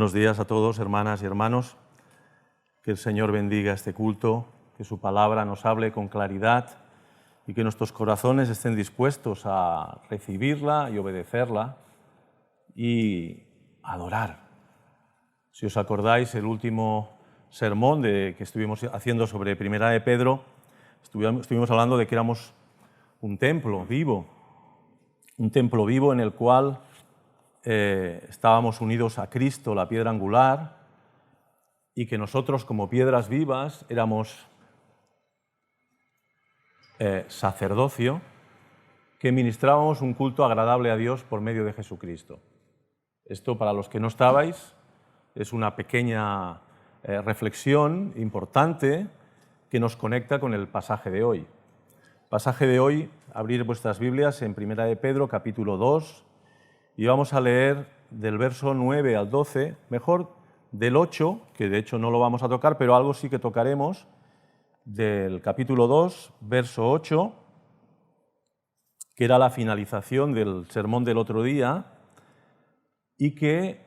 Buenos días a todos, hermanas y hermanos. Que el Señor bendiga este culto, que su palabra nos hable con claridad y que nuestros corazones estén dispuestos a recibirla y obedecerla y adorar. Si os acordáis, el último sermón que estuvimos haciendo sobre Primera de Pedro, estuvimos hablando de que éramos un templo vivo en el cual estábamos unidos a Cristo, la piedra angular, y que nosotros como piedras vivas éramos sacerdocio, que ministrábamos un culto agradable a Dios por medio de Jesucristo. Esto, para los que no estabais, es una pequeña reflexión importante que nos conecta con el pasaje de hoy. Pasaje de hoy, abrir vuestras Biblias en Primera de Pedro, capítulo 2, y vamos a leer del verso 9 al 12, mejor del 8, que de hecho no lo vamos a tocar, pero algo sí que tocaremos, del capítulo 2, verso 8, que era la finalización del sermón del otro día, y que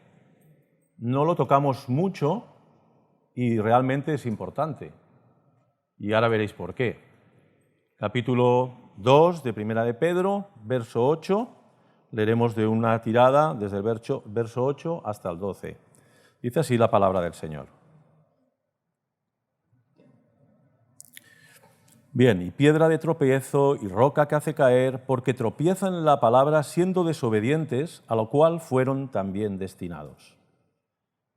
no lo tocamos mucho y realmente es importante. Y ahora veréis por qué. Capítulo 2 de Primera de Pedro, verso 8, leeremos de una tirada desde el verso 8 hasta el 12. Dice así la palabra del Señor. Bien, y piedra de tropiezo y roca que hace caer, porque tropiezan en la palabra siendo desobedientes, a lo cual fueron también destinados.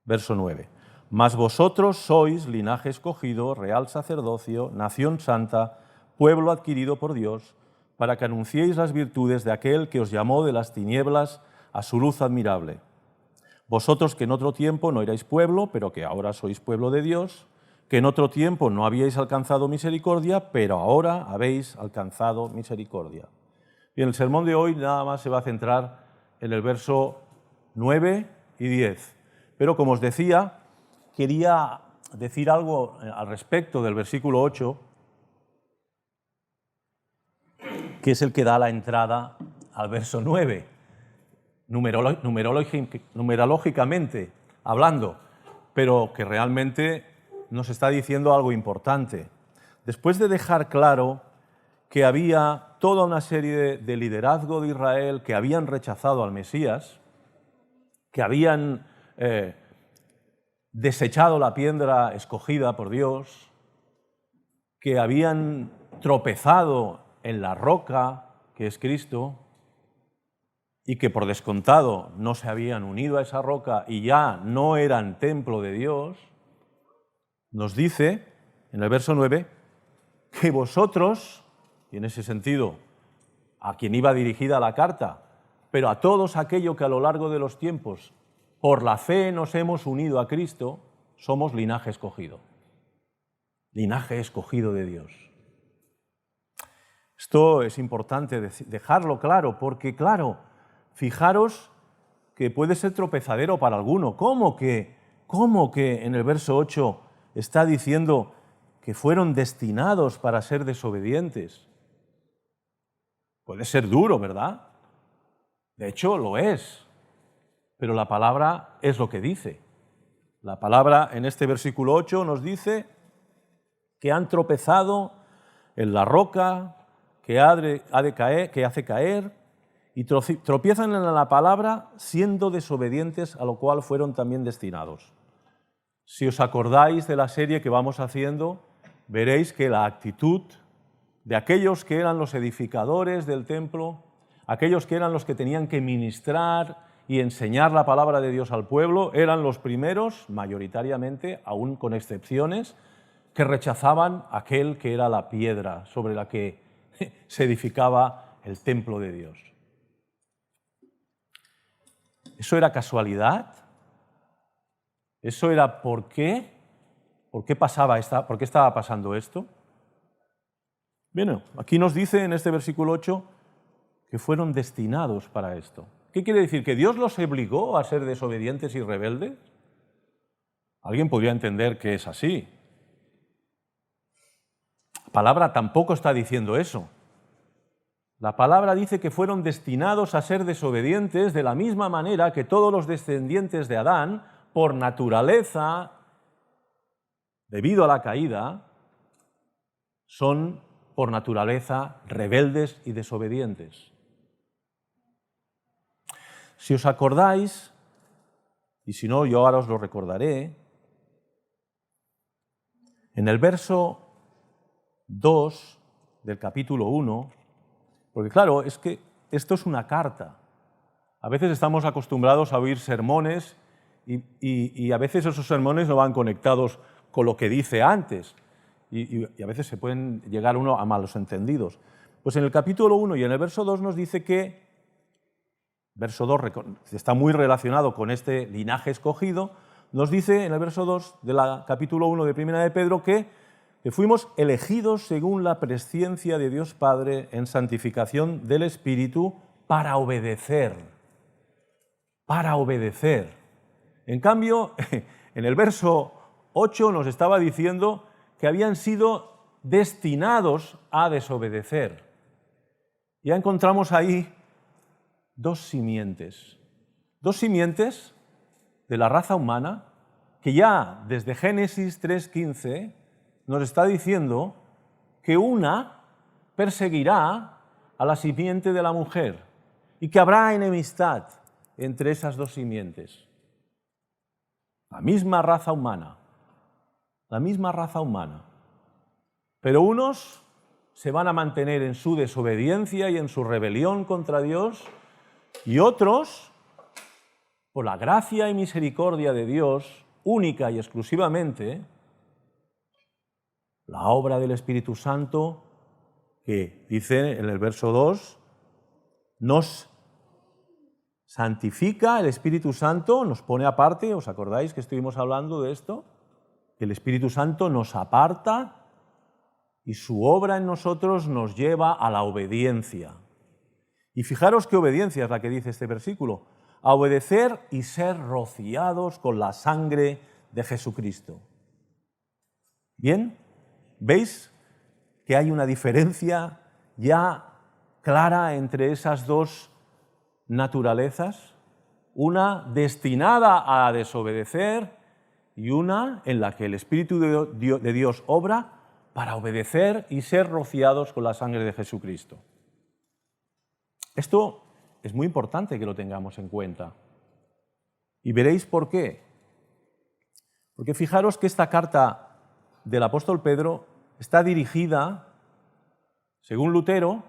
Verso 9. Mas vosotros sois linaje escogido, real sacerdocio, nación santa, pueblo adquirido por Dios, para que anunciéis las virtudes de aquel que os llamó de las tinieblas a su luz admirable. Vosotros que en otro tiempo no erais pueblo, pero que ahora sois pueblo de Dios, que en otro tiempo no habíais alcanzado misericordia, pero ahora habéis alcanzado misericordia. Bien, el sermón de hoy nada más se va a centrar en el verso 9 y 10. Pero como os decía, quería decir algo al respecto del versículo 8, que es el que da la entrada al verso 9, numerológicamente hablando, pero que realmente nos está diciendo algo importante. Después de dejar claro que había toda una serie de liderazgo de Israel que habían rechazado al Mesías, que habían desechado la piedra escogida por Dios, que habían tropezado en la roca, que es Cristo, y que por descontado no se habían unido a esa roca y ya no eran templo de Dios, nos dice en el verso 9 que vosotros, y en ese sentido a quien iba dirigida la carta, pero a todos aquellos que a lo largo de los tiempos por la fe nos hemos unido a Cristo, somos linaje escogido de Dios. Esto es importante dejarlo claro, porque claro, fijaros que puede ser tropezadero para alguno. ¿Cómo que en el verso 8 está diciendo que fueron destinados para ser desobedientes? Puede ser duro, ¿verdad? De hecho, lo es. Pero la palabra es lo que dice. La palabra en este versículo 8 nos dice que han tropezado en la roca que hace caer, y tropiezan en la palabra siendo desobedientes, a lo cual fueron también destinados. Si os acordáis de la serie que vamos haciendo, veréis que la actitud de aquellos que eran los edificadores del templo, aquellos que eran los que tenían que ministrar y enseñar la palabra de Dios al pueblo, eran los primeros, mayoritariamente, aún con excepciones, que rechazaban aquel que era la piedra sobre la que se edificaba el templo de Dios. ¿Eso era casualidad? ¿Eso era por qué? ¿Por qué estaba pasando esto? Bueno, aquí nos dice en este versículo 8 que fueron destinados para esto. ¿Qué quiere decir? ¿Que Dios los obligó a ser desobedientes y rebeldes? Alguien podría entender que es así. La palabra tampoco está diciendo eso. La palabra dice que fueron destinados a ser desobedientes de la misma manera que todos los descendientes de Adán, por naturaleza, debido a la caída, son por naturaleza rebeldes y desobedientes. Si os acordáis, y si no, yo ahora os lo recordaré, en el verso 2 del capítulo 1, porque claro, es que esto es una carta. A veces estamos acostumbrados a oír sermones y a veces esos sermones no van conectados con lo que dice antes y a veces se pueden llegar uno a malos entendidos. Pues en el capítulo 1 y en el verso 2 nos dice que, verso 2 está muy relacionado con este linaje escogido, nos dice en el verso 2 del capítulo 1 de Primera de Pedro que fuimos elegidos según la presciencia de Dios Padre en santificación del Espíritu para obedecer. Para obedecer. En cambio, en el verso 8 nos estaba diciendo que habían sido destinados a desobedecer. Ya encontramos ahí dos simientes de la raza humana que ya desde Génesis 3:15 nos está diciendo que una perseguirá a la simiente de la mujer y que habrá enemistad entre esas dos simientes. La misma raza humana. Pero unos se van a mantener en su desobediencia y en su rebelión contra Dios y otros, por la gracia y misericordia de Dios, única y exclusivamente, la obra del Espíritu Santo, que dice en el verso 2, nos santifica, el Espíritu Santo nos pone aparte, ¿os acordáis que estuvimos hablando de esto? Que el Espíritu Santo nos aparta y su obra en nosotros nos lleva a la obediencia. Y fijaros qué obediencia es la que dice este versículo, a obedecer y ser rociados con la sangre de Jesucristo. ¿Bien? ¿Veis que hay una diferencia ya clara entre esas dos naturalezas? Una destinada a desobedecer y una en la que el Espíritu de Dios obra para obedecer y ser rociados con la sangre de Jesucristo. Esto es muy importante que lo tengamos en cuenta. Y veréis por qué. Porque fijaros que esta carta del apóstol Pedro está dirigida, según Lutero,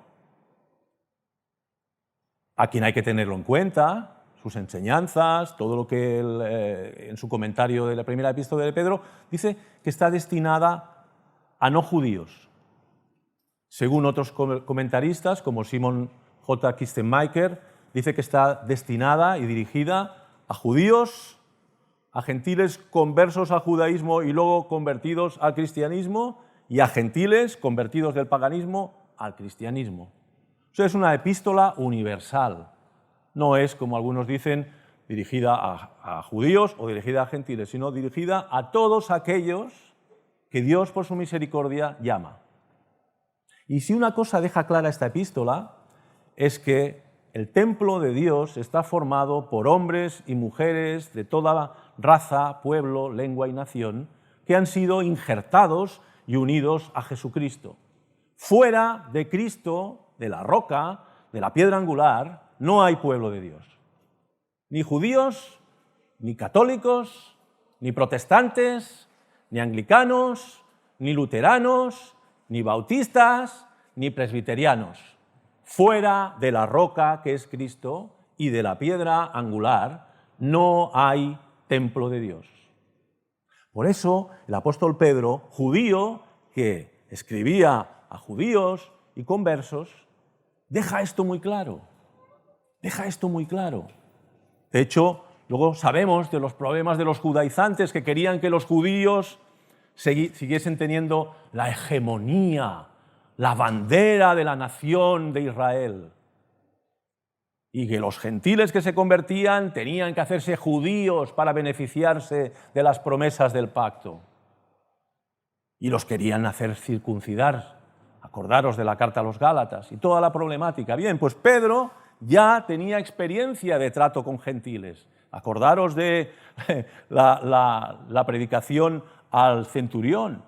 a quien hay que tenerlo en cuenta, sus enseñanzas, todo lo que él, en su comentario de la primera epístola de Pedro, dice que está destinada a no judíos. Según otros comentaristas, como Simon J. Kistenmaker, dice que está destinada y dirigida a judíos, a gentiles conversos al judaísmo y luego convertidos al cristianismo, y a gentiles convertidos del paganismo al cristianismo. O sea, es una epístola universal. No es, como algunos dicen, dirigida a judíos o dirigida a gentiles, sino dirigida a todos aquellos que Dios, por su misericordia, llama. Y si una cosa deja clara esta epístola, es que el templo de Dios está formado por hombres y mujeres de toda raza, pueblo, lengua y nación, que han sido injertados y unidos a Jesucristo. Fuera de Cristo, de la roca, de la piedra angular, no hay pueblo de Dios. Ni judíos, ni católicos, ni protestantes, ni anglicanos, ni luteranos, ni bautistas, ni presbiterianos. Fuera de la roca que es Cristo y de la piedra angular, no hay templo de Dios. Por eso el apóstol Pedro, judío, que escribía a judíos y conversos, deja esto muy claro. Deja esto muy claro. De hecho, luego sabemos de los problemas de los judaizantes que querían que los judíos siguiesen teniendo la hegemonía, la bandera de la nación de Israel. Y que los gentiles que se convertían tenían que hacerse judíos para beneficiarse de las promesas del pacto. Y los querían hacer circuncidar. Acordaros de la carta a los Gálatas y toda la problemática. Bien, pues Pedro ya tenía experiencia de trato con gentiles. Acordaros de la predicación al centurión.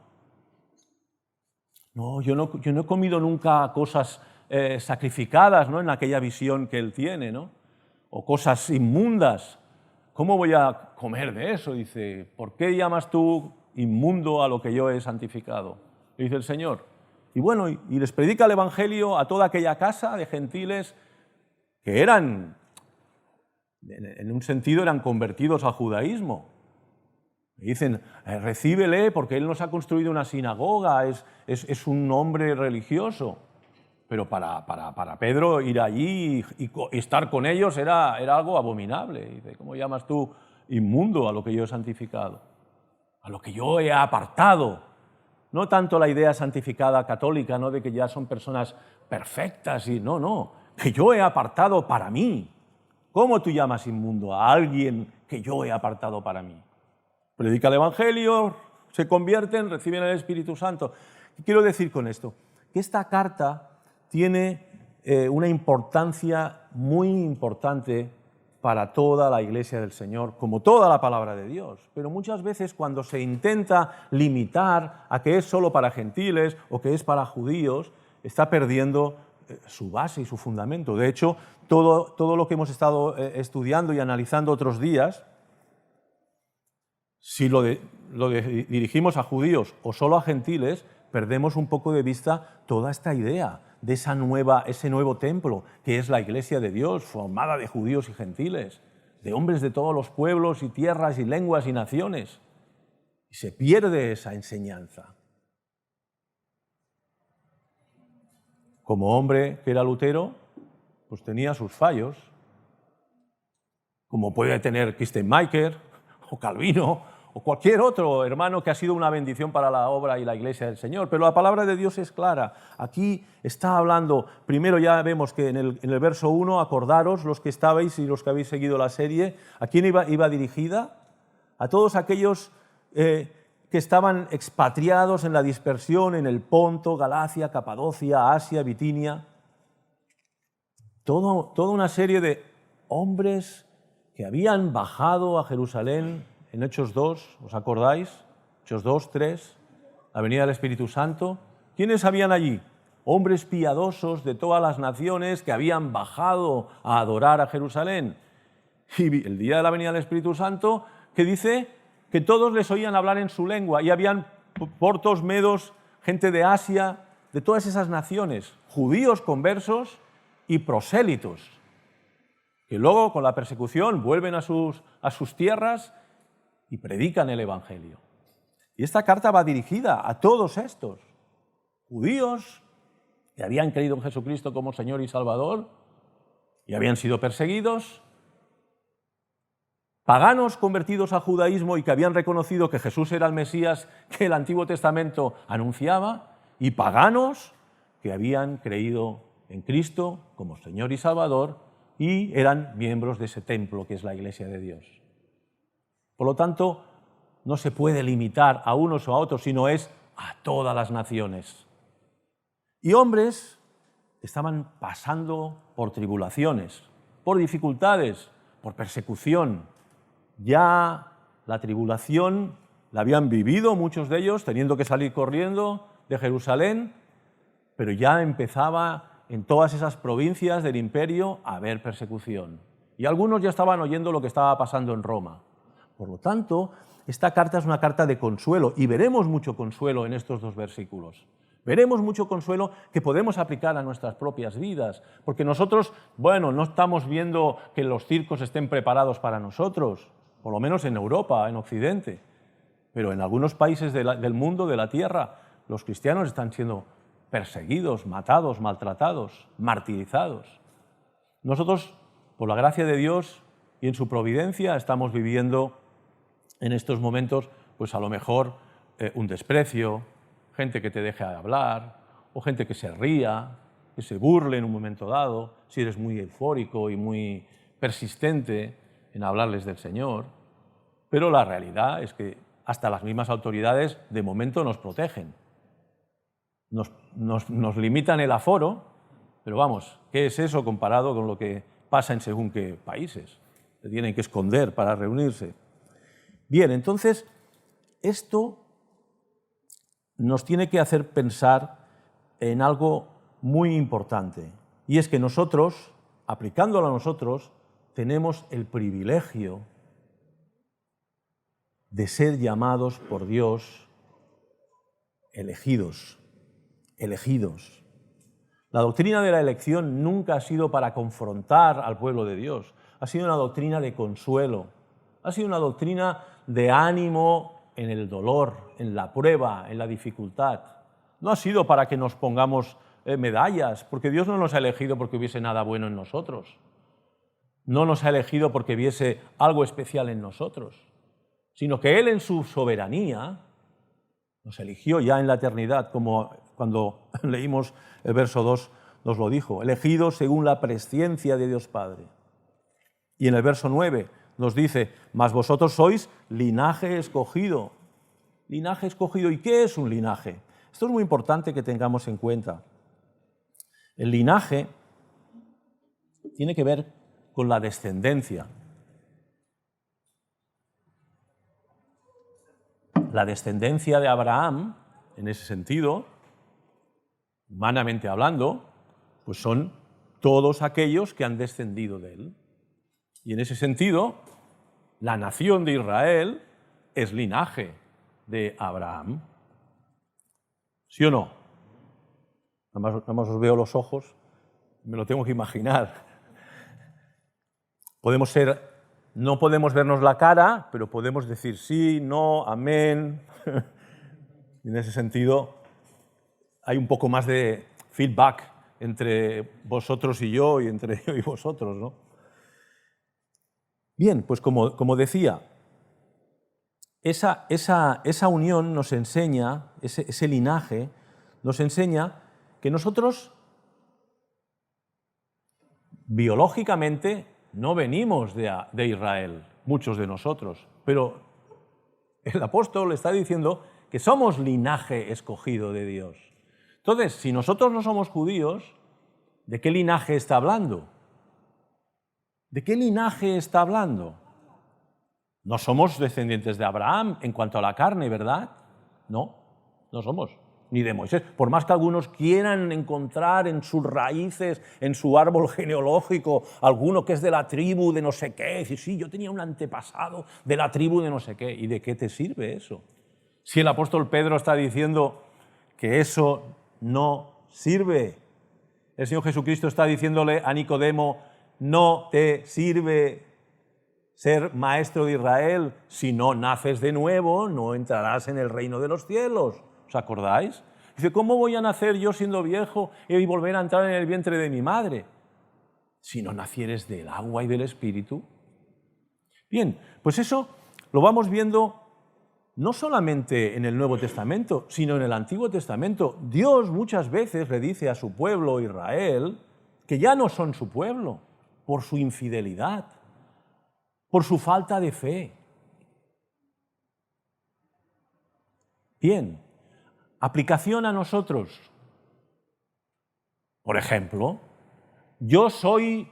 No, yo no he comido nunca cosas sacrificadas, ¿no?, en aquella visión que él tiene, ¿no?, o cosas inmundas. ¿Cómo voy a comer de eso? Dice, ¿por qué llamas tú inmundo a lo que yo he santificado? Le dice el Señor. Y bueno, y les predica el Evangelio a toda aquella casa de gentiles que eran, en un sentido, eran convertidos al judaísmo. Y dicen, recíbele porque él nos ha construido una sinagoga, es un hombre religioso. Pero para Pedro ir allí y estar con ellos era algo abominable. Dice, ¿cómo llamas tú inmundo a lo que yo he santificado? A lo que yo he apartado. No tanto la idea santificada católica, ¿no?, de que ya son personas perfectas, y no, que yo he apartado para mí. ¿Cómo tú llamas inmundo a alguien que yo he apartado para mí? Predica el Evangelio, se convierten, reciben el Espíritu Santo. ¿Qué quiero decir con esto? Que esta carta tiene una importancia muy importante para toda la Iglesia del Señor, como toda la palabra de Dios. Pero muchas veces cuando se intenta limitar a que es solo para gentiles o que es para judíos, está perdiendo su base y su fundamento. De hecho, todo lo que hemos estado estudiando y analizando otros días, si lo dirigimos a judíos o solo a gentiles, perdemos un poco de vista toda esta idea de ese nuevo templo, que es la Iglesia de Dios, formada de judíos y gentiles, de hombres de todos los pueblos y tierras y lenguas y naciones. Y se pierde esa enseñanza. Como hombre que era Lutero, pues tenía sus fallos, como puede tener Kistemaker o Calvino o cualquier otro hermano que ha sido una bendición para la obra y la Iglesia del Señor. Pero la palabra de Dios es clara. Aquí está hablando, primero ya vemos que en el verso 1, acordaros los que estabais y los que habéis seguido la serie, ¿a quién iba dirigida? A todos aquellos que estaban expatriados en la dispersión en el Ponto, Galacia, Capadocia, Asia, Bitinia. Toda una serie de hombres que habían bajado a Jerusalén en Hechos 2, ¿os acordáis? Hechos 2, 3, la venida del Espíritu Santo. ¿Quiénes habían allí? Hombres piadosos de todas las naciones que habían bajado a adorar a Jerusalén. Y el día de la venida del Espíritu Santo, que dice que todos les oían hablar en su lengua, y habían portos, medos, gente de Asia, de todas esas naciones, judíos conversos y prosélitos, que luego con la persecución vuelven a sus tierras y predican el Evangelio. Y esta carta va dirigida a todos estos judíos que habían creído en Jesucristo como Señor y Salvador y habían sido perseguidos, paganos convertidos al judaísmo y que habían reconocido que Jesús era el Mesías que el Antiguo Testamento anunciaba, y paganos que habían creído en Cristo como Señor y Salvador y eran miembros de ese templo que es la Iglesia de Dios. Por lo tanto, no se puede limitar a unos o a otros, sino es a todas las naciones. Y hombres que estaban pasando por tribulaciones, por dificultades, por persecución. Ya la tribulación la habían vivido muchos de ellos, teniendo que salir corriendo de Jerusalén, pero ya empezaba en todas esas provincias del imperio a haber persecución. Y algunos ya estaban oyendo lo que estaba pasando en Roma. Por lo tanto, esta carta es una carta de consuelo, y veremos mucho consuelo en estos dos versículos. Veremos mucho consuelo que podemos aplicar a nuestras propias vidas, porque nosotros, no estamos viendo que los circos estén preparados para nosotros, por lo menos en Europa, en Occidente, pero en algunos países del mundo, de la tierra, los cristianos están siendo perseguidos, matados, maltratados, martirizados. Nosotros, por la gracia de Dios y en su providencia, estamos viviendo en estos momentos, pues a lo mejor un desprecio, gente que te deje de hablar, o gente que se ría, que se burle en un momento dado, si eres muy eufórico y muy persistente en hablarles del Señor. Pero la realidad es que hasta las mismas autoridades de momento nos protegen. Nos limitan el aforo, pero vamos, ¿qué es eso comparado con lo que pasa en según qué países? se tienen que esconder para reunirse. Bien, entonces, esto nos tiene que hacer pensar en algo muy importante, y es que nosotros, aplicándolo a nosotros, tenemos el privilegio de ser llamados por Dios elegidos. La doctrina de la elección nunca ha sido para confrontar al pueblo de Dios, ha sido una doctrina de consuelo, ha sido una doctrina de ánimo en el dolor, en la prueba, en la dificultad. No ha sido para que nos pongamos medallas, porque Dios no nos ha elegido porque hubiese nada bueno en nosotros. No nos ha elegido porque viese algo especial en nosotros, sino que Él en su soberanía nos eligió ya en la eternidad, como cuando leímos el verso 2 nos lo dijo, elegidos según la presciencia de Dios Padre. Y en el verso 9 nos dice, mas vosotros sois linaje escogido. Linaje escogido. ¿Y qué es un linaje? Esto es muy importante que tengamos en cuenta. El linaje tiene que ver con la descendencia. La descendencia de Abraham, en ese sentido, humanamente hablando, pues son todos aquellos que han descendido de él. Y en ese sentido, la nación de Israel es linaje de Abraham. ¿Sí o no? Nada más os veo los ojos, me lo tengo que imaginar. No podemos vernos la cara, pero podemos decir sí, no, amén. En ese sentido, hay un poco más de feedback entre vosotros y yo y entre yo y vosotros, ¿no? Bien, pues como decía, esa unión nos enseña, ese linaje nos enseña que nosotros biológicamente no venimos de Israel, muchos de nosotros, pero el apóstol está diciendo que somos linaje escogido de Dios. Entonces, si nosotros no somos judíos, ¿de qué linaje está hablando? ¿De qué linaje está hablando? No somos descendientes de Abraham en cuanto a la carne, ¿verdad? No somos. Ni de Moisés. Por más que algunos quieran encontrar en sus raíces, en su árbol genealógico, alguno que es de la tribu de no sé qué, decir, sí, yo tenía un antepasado de la tribu de no sé qué. ¿Y de qué te sirve eso? Si el apóstol Pedro está diciendo que eso no sirve. El Señor Jesucristo está diciéndole a Nicodemo, no te sirve ser maestro de Israel, si no naces de nuevo, no entrarás en el reino de los cielos. ¿Os acordáis? Dice, ¿cómo voy a nacer yo siendo viejo y volver a entrar en el vientre de mi madre? Si no nacieres del agua y del Espíritu. Bien, pues eso lo vamos viendo no solamente en el Nuevo Testamento, sino en el Antiguo Testamento. Dios muchas veces le dice a su pueblo Israel que ya no son su pueblo por su infidelidad, por su falta de fe. Bien, aplicación a nosotros. Por ejemplo, yo soy,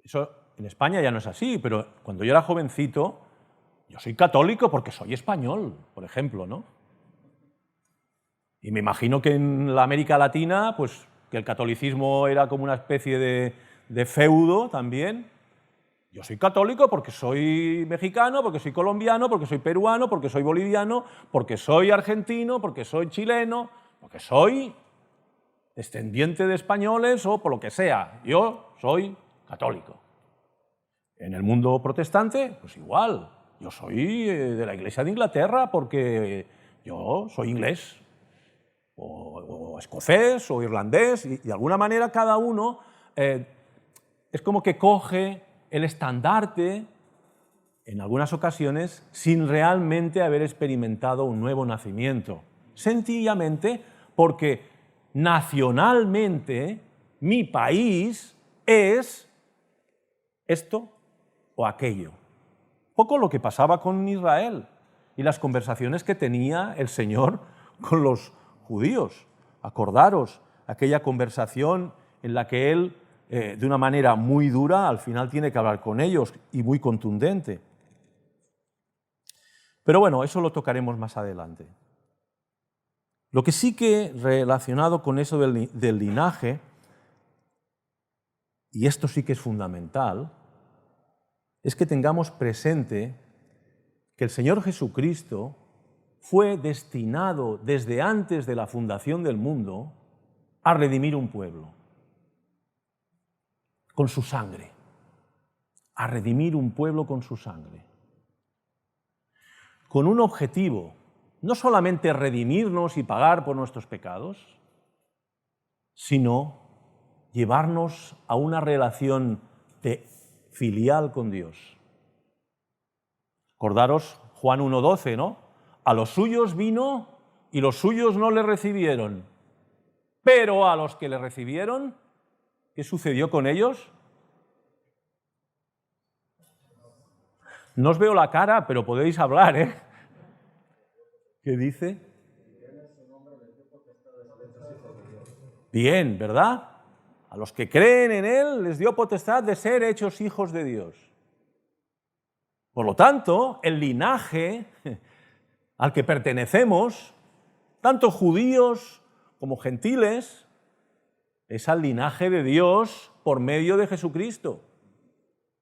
eso en España ya no es así, pero cuando yo era jovencito, yo soy católico porque soy español, por ejemplo, ¿no? Y me imagino que en la América Latina, pues que el catolicismo era como una especie de feudo también. Yo soy católico porque soy mexicano, porque soy colombiano, porque soy peruano, porque soy boliviano, porque soy argentino, porque soy chileno, porque soy descendiente de españoles o por lo que sea. Yo soy católico. En el mundo protestante, pues igual. Yo soy de la Iglesia de Inglaterra porque yo soy inglés, o escocés, o irlandés, y de alguna manera cada uno es como que coge el estandarte, en algunas ocasiones, sin realmente haber experimentado un nuevo nacimiento. Sencillamente porque nacionalmente mi país es esto o aquello. Poco lo que pasaba con Israel y las conversaciones que tenía el Señor con los judíos. Acordaros aquella conversación en la que Él de una manera muy dura, al final tiene que hablar con ellos y muy contundente. Pero bueno, eso lo tocaremos más adelante. Lo que sí que relacionado con eso del linaje, y esto sí que es fundamental, es que tengamos presente que el Señor Jesucristo fue destinado desde antes de la fundación del mundo a redimir un pueblo con su sangre, a redimir un pueblo con su sangre, con un objetivo, no solamente redimirnos y pagar por nuestros pecados, sino llevarnos a una relación filial con Dios. Acordaros Juan 1:12, ¿no? A los suyos vino y los suyos no le recibieron, pero a los que le recibieron, ¿qué sucedió con ellos? No os veo la cara, pero podéis hablar, ¿eh? ¿Qué dice? Bien, ¿verdad? A los que creen en Él les dio potestad de ser hechos hijos de Dios. Por lo tanto, el linaje al que pertenecemos, tanto judíos como gentiles, es al linaje de Dios por medio de Jesucristo.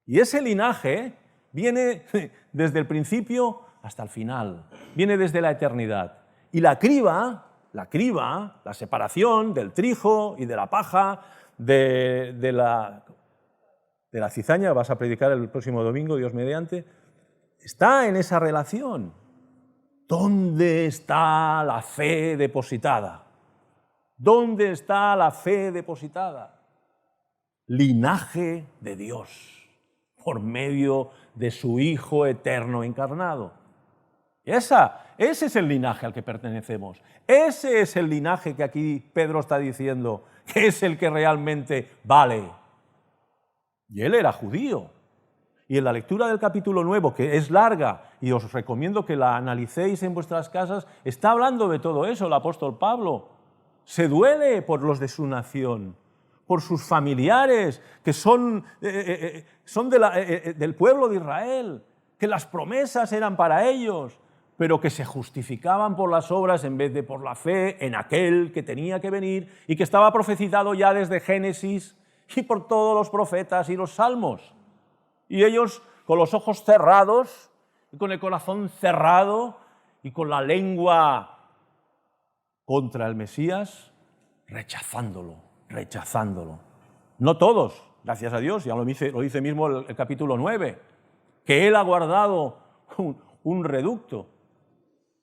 Y ese linaje viene desde el principio hasta el final, viene desde la eternidad. Y la criba, la separación del trigo y de la paja, de la cizaña, vas a predicar el próximo domingo, Dios mediante, está en esa relación. ¿Dónde está la fe depositada? ¿Dónde está la fe depositada? Linaje de Dios, por medio de su Hijo eterno encarnado. Ese es el linaje al que pertenecemos. Ese es el linaje que aquí Pedro está diciendo, que es el que realmente vale. Y él era judío. Y en la lectura del capítulo 9, que es larga, y os recomiendo que la analicéis en vuestras casas, está hablando de todo eso el apóstol Pablo. Se duele por los de su nación, por sus familiares, que son del pueblo de Israel, que las promesas eran para ellos, pero que se justificaban por las obras en vez de por la fe en aquel que tenía que venir y que estaba profetizado ya desde Génesis y por todos los profetas y los salmos. Y ellos, con los ojos cerrados y con el corazón cerrado y con la lengua contra el Mesías, rechazándolo. No todos, gracias a Dios, ya lo dice mismo el capítulo 9, que Él ha guardado un reducto.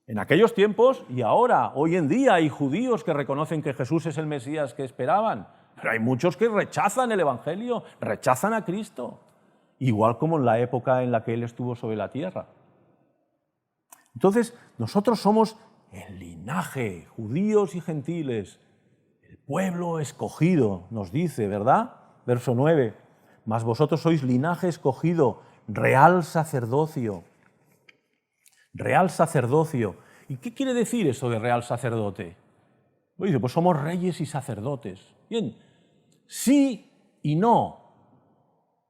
En aquellos tiempos y ahora, hoy en día, hay judíos que reconocen que Jesús es el Mesías que esperaban, pero hay muchos que rechazan el Evangelio, rechazan a Cristo, igual como en la época en la que Él estuvo sobre la tierra. Entonces, nosotros somos el linaje, judíos y gentiles, el pueblo escogido, nos dice, ¿verdad? Verso 9, mas vosotros sois linaje escogido, real sacerdocio. Real sacerdocio. ¿Y qué quiere decir eso de real sacerdote? Dice, pues somos reyes y sacerdotes. Bien, sí y no.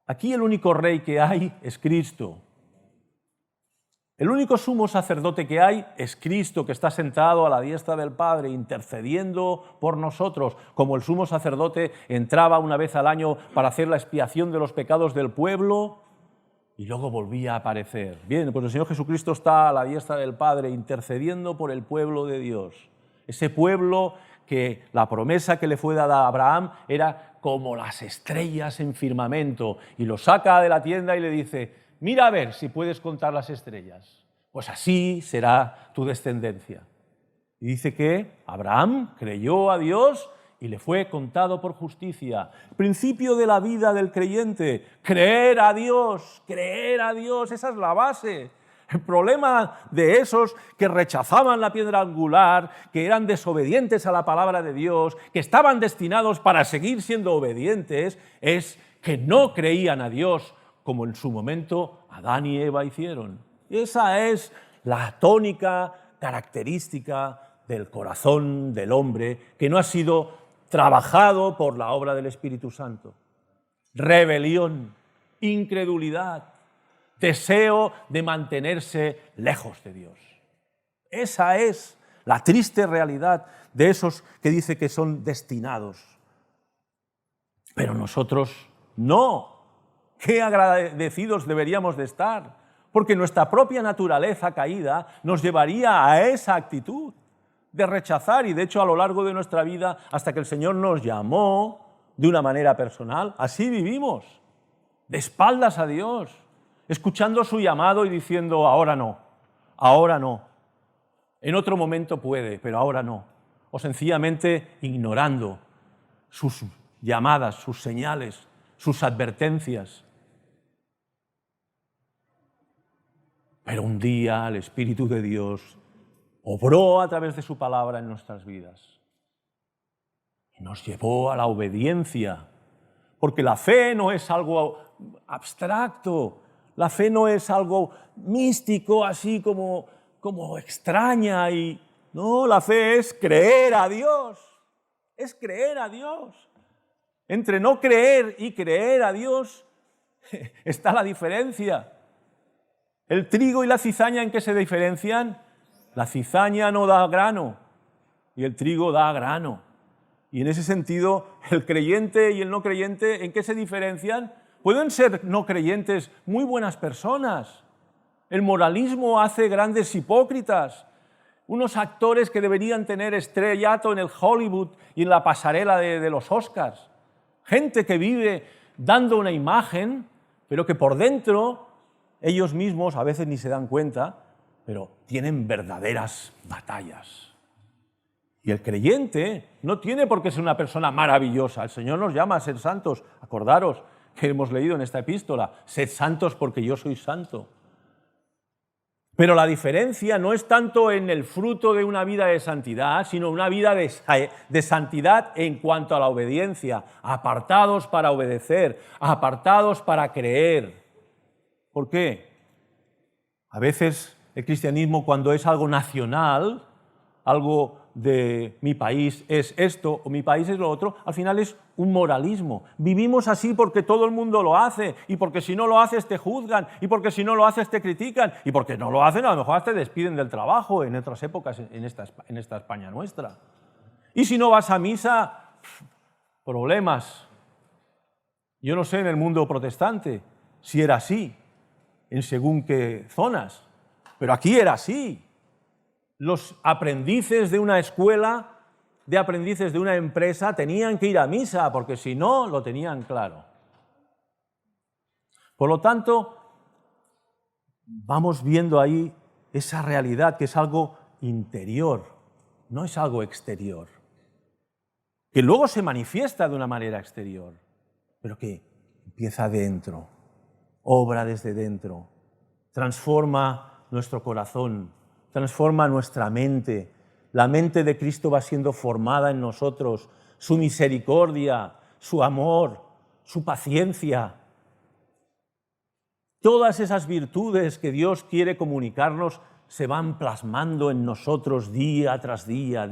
Aquí el único rey que hay es Cristo. El único sumo sacerdote que hay es Cristo, que está sentado a la diestra del Padre, intercediendo por nosotros, como el sumo sacerdote entraba una vez al año para hacer la expiación de los pecados del pueblo y luego volvía a aparecer. Bien, pues el Señor Jesucristo está a la diestra del Padre, intercediendo por el pueblo de Dios. Ese pueblo que la promesa que le fue dada a Abraham era como las estrellas en firmamento, y lo saca de la tienda y le dice, mira a ver si puedes contar las estrellas, pues así será tu descendencia. Y dice que Abraham creyó a Dios y le fue contado por justicia. Principio de la vida del creyente, creer a Dios, esa es la base. El problema de esos que rechazaban la piedra angular, que eran desobedientes a la palabra de Dios, que estaban destinados para seguir siendo obedientes, es que no creían a Dios, como en su momento Adán y Eva hicieron. Esa es la tónica característica del corazón del hombre que no ha sido trabajado por la obra del Espíritu Santo. rebelión, incredulidad, deseo de mantenerse lejos de Dios. Esa es la triste realidad de esos que dice que son destinados. Pero nosotros no. Qué agradecidos deberíamos de estar, porque nuestra propia naturaleza caída nos llevaría a esa actitud de rechazar, y de hecho a lo largo de nuestra vida, hasta que el Señor nos llamó de una manera personal, así vivimos, de espaldas a Dios, escuchando su llamado y diciendo, ahora no, en otro momento puede, pero ahora no, o sencillamente ignorando sus llamadas, sus señales, sus advertencias. Pero un día el Espíritu de Dios obró a través de su palabra en nuestras vidas y nos llevó a la obediencia, porque la fe no es algo abstracto, la fe no es algo místico, así como extraña. No, la fe es creer a Dios, es creer a Dios. Entre no creer y creer a Dios está la diferencia. ¿El trigo y la cizaña en qué se diferencian? La cizaña no da grano y el trigo da grano. Y en ese sentido, el creyente y el no creyente, ¿en qué se diferencian? Pueden ser no creyentes muy buenas personas. El moralismo hace grandes hipócritas. Unos actores que deberían tener estrellato en el Hollywood y en la pasarela de los Oscars. Gente que vive dando una imagen, pero que por dentro ellos mismos a veces ni se dan cuenta, pero tienen verdaderas batallas. Y el creyente no tiene por qué ser una persona maravillosa. El Señor nos llama a ser santos. Acordaros que hemos leído en esta epístola, sed santos porque yo soy santo. Pero la diferencia no es tanto en el fruto de una vida de santidad, sino una vida de santidad en cuanto a la obediencia, apartados para obedecer, apartados para creer. ¿Por qué? A veces el cristianismo, cuando es algo nacional, algo de mi país es esto o mi país es lo otro, al final es un moralismo. Vivimos así porque todo el mundo lo hace, y porque si no lo haces te juzgan, y porque si no lo haces te critican, y porque no lo hacen a lo mejor te despiden del trabajo en otras épocas en esta España nuestra. Y si no vas a misa, problemas. Yo no sé en el mundo protestante si era así, en según qué zonas, pero aquí era así. Los aprendices de una escuela, de aprendices de una empresa, tenían que ir a misa, porque si no, lo tenían claro. Por lo tanto, vamos viendo ahí esa realidad que es algo interior, no es algo exterior, que luego se manifiesta de una manera exterior, pero que empieza dentro, obra desde dentro, transforma nuestro corazón, transforma nuestra mente. La mente de Cristo va siendo formada en nosotros, su misericordia, su amor, su paciencia. Todas esas virtudes que Dios quiere comunicarnos se van plasmando en nosotros día tras día,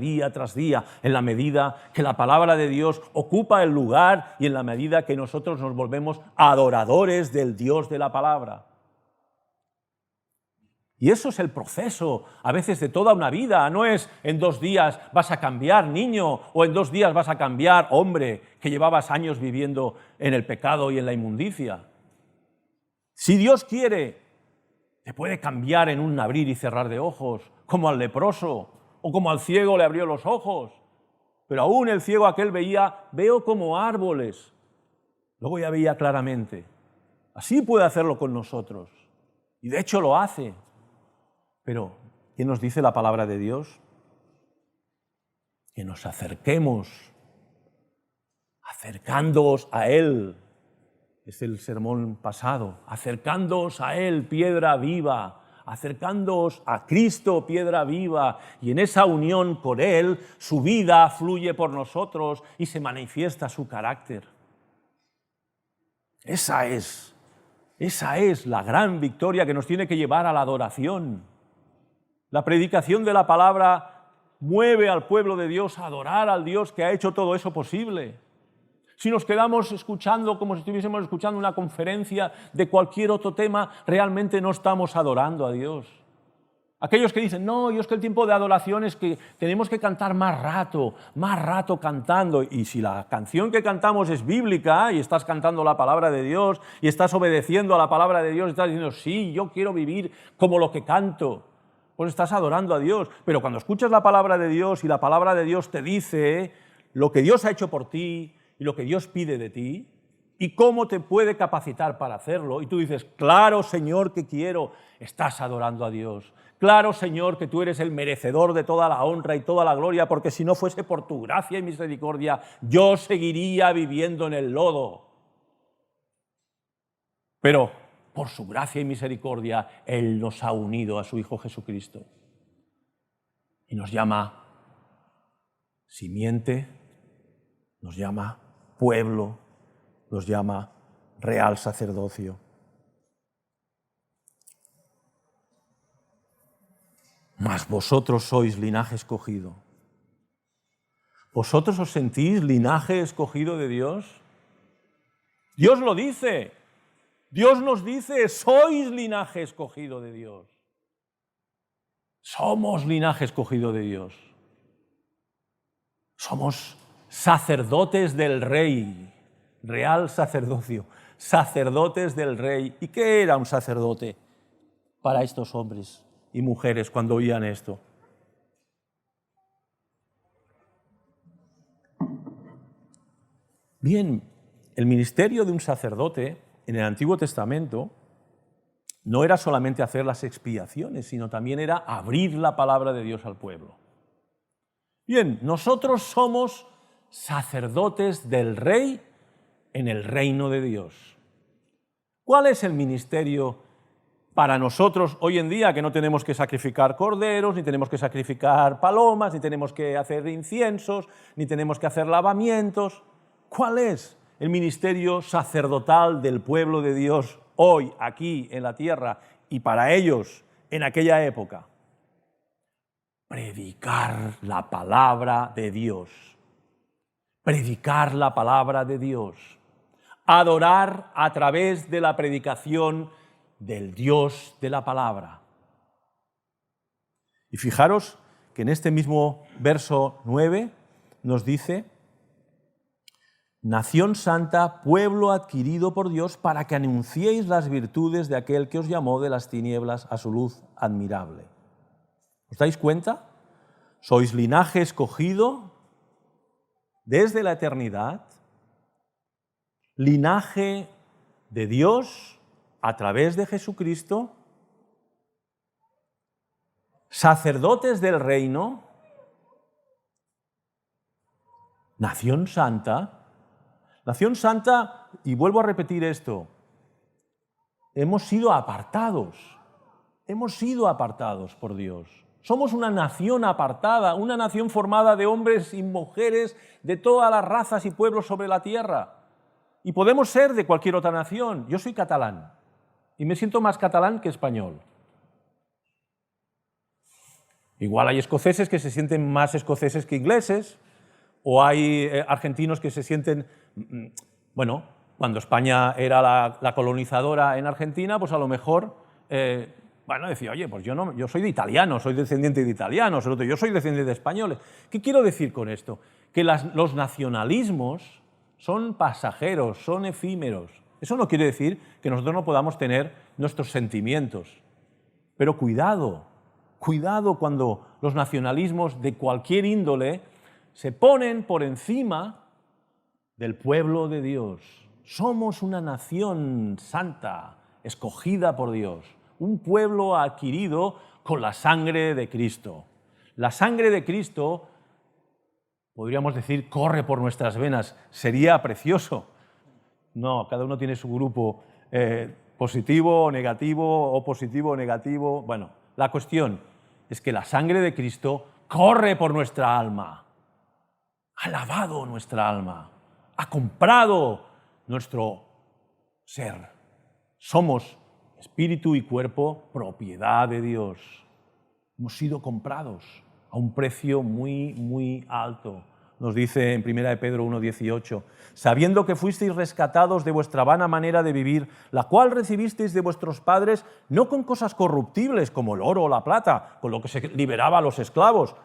en la medida que la palabra de Dios ocupa el lugar y en la medida que nosotros nos volvemos adoradores del Dios de la palabra. Y eso es el proceso, a veces, de toda una vida. No es en 2 días vas a cambiar, niño, o en 2 días vas a cambiar, hombre, que llevabas años viviendo en el pecado y en la inmundicia. Si Dios quiere, te puede cambiar en un abrir y cerrar de ojos, como al leproso, o como al ciego le abrió los ojos. Pero aún el ciego aquel veo como árboles. Luego ya veía claramente. Así puede hacerlo con nosotros. Y de hecho lo hace. Pero, ¿qué nos dice la palabra de Dios? Que nos acerquemos, acercándoos a Él. Es el sermón pasado. Acercándoos a Él, piedra viva. Acercándoos a Cristo, piedra viva. Y en esa unión con Él, su vida fluye por nosotros y se manifiesta su carácter. Esa es la gran victoria que nos tiene que llevar a la adoración. La predicación de la palabra mueve al pueblo de Dios a adorar al Dios que ha hecho todo eso posible. Si nos quedamos escuchando como si estuviésemos escuchando una conferencia de cualquier otro tema, realmente no estamos adorando a Dios. Aquellos que dicen, no, yo es que el tiempo de adoración es que tenemos que cantar más rato cantando. Y si la canción que cantamos es bíblica y estás cantando la palabra de Dios y estás obedeciendo a la palabra de Dios, estás diciendo, sí, yo quiero vivir como lo que canto, pues estás adorando a Dios. Pero cuando escuchas la palabra de Dios y la palabra de Dios te dice lo que Dios ha hecho por ti y lo que Dios pide de ti, y cómo te puede capacitar para hacerlo, y tú dices, claro, Señor, que quiero, estás adorando a Dios. Claro, Señor, que tú eres el merecedor de toda la honra y toda la gloria, porque si no fuese por tu gracia y misericordia, yo seguiría viviendo en el lodo. Pero por su gracia y misericordia, Él nos ha unido a su Hijo Jesucristo. Y nos llama simiente, nos llama pueblo, nos llama real sacerdocio. Mas vosotros sois linaje escogido. ¿Vosotros os sentís linaje escogido de Dios? Dios lo dice. Dios nos dice, sois linaje escogido de Dios. Somos linaje escogido de Dios. Somos sacerdotes del Rey, real sacerdocio, sacerdotes del Rey. ¿Y qué era un sacerdote para estos hombres y mujeres cuando oían esto? Bien, el ministerio de un sacerdote en el Antiguo Testamento no era solamente hacer las expiaciones, sino también era abrir la palabra de Dios al pueblo. Bien, nosotros somos sacerdotes del Rey en el reino de Dios. ¿Cuál es el ministerio para nosotros hoy en día, que no tenemos que sacrificar corderos, ni tenemos que sacrificar palomas, ni tenemos que hacer inciensos, ni tenemos que hacer lavamientos? ¿Cuál es el ministerio sacerdotal del pueblo de Dios hoy, aquí en la tierra, y para ellos en aquella época? Predicar la palabra de Dios. Predicar la palabra de Dios. Adorar a través de la predicación del Dios de la palabra. Y fijaros que en este mismo verso 9 nos dice: nación santa, pueblo adquirido por Dios, para que anunciéis las virtudes de aquel que os llamó de las tinieblas a su luz admirable. ¿Os dais cuenta? Sois linaje escogido desde la eternidad, linaje de Dios a través de Jesucristo, sacerdotes del reino, nación santa. Nación santa, y vuelvo a repetir esto, hemos sido apartados por Dios. Somos una nación apartada, una nación formada de hombres y mujeres de todas las razas y pueblos sobre la tierra. Y podemos ser de cualquier otra nación. Yo soy catalán y me siento más catalán que español. Igual hay escoceses que se sienten más escoceses que ingleses, o hay argentinos que se sienten... Bueno, cuando España era la colonizadora en Argentina, pues a lo mejor, decía, oye, pues yo soy de italiano, soy descendiente de italianos, el otro, yo soy descendiente de españoles. ¿Qué quiero decir con esto? Que los nacionalismos son pasajeros, son efímeros. Eso no quiere decir que nosotros no podamos tener nuestros sentimientos. Pero cuidado cuando los nacionalismos de cualquier índole se ponen por encima del pueblo de Dios. Somos una nación santa, escogida por Dios, un pueblo adquirido con la sangre de Cristo. La sangre de Cristo, podríamos decir, corre por nuestras venas. Sería precioso. No, cada uno tiene su grupo positivo o negativo, o positivo o negativo. Bueno, la cuestión es que la sangre de Cristo corre por nuestra alma. Ha lavado nuestra alma, ha comprado nuestro ser. Somos espíritu y cuerpo, propiedad de Dios. Hemos sido comprados a un precio muy, muy alto. nos dice en 1 de Pedro 1,18, sabiendo que fuisteis rescatados de vuestra vana manera de vivir, la cual recibisteis de vuestros padres, no con cosas corruptibles como el oro o la plata, con lo que se liberaba a los esclavos,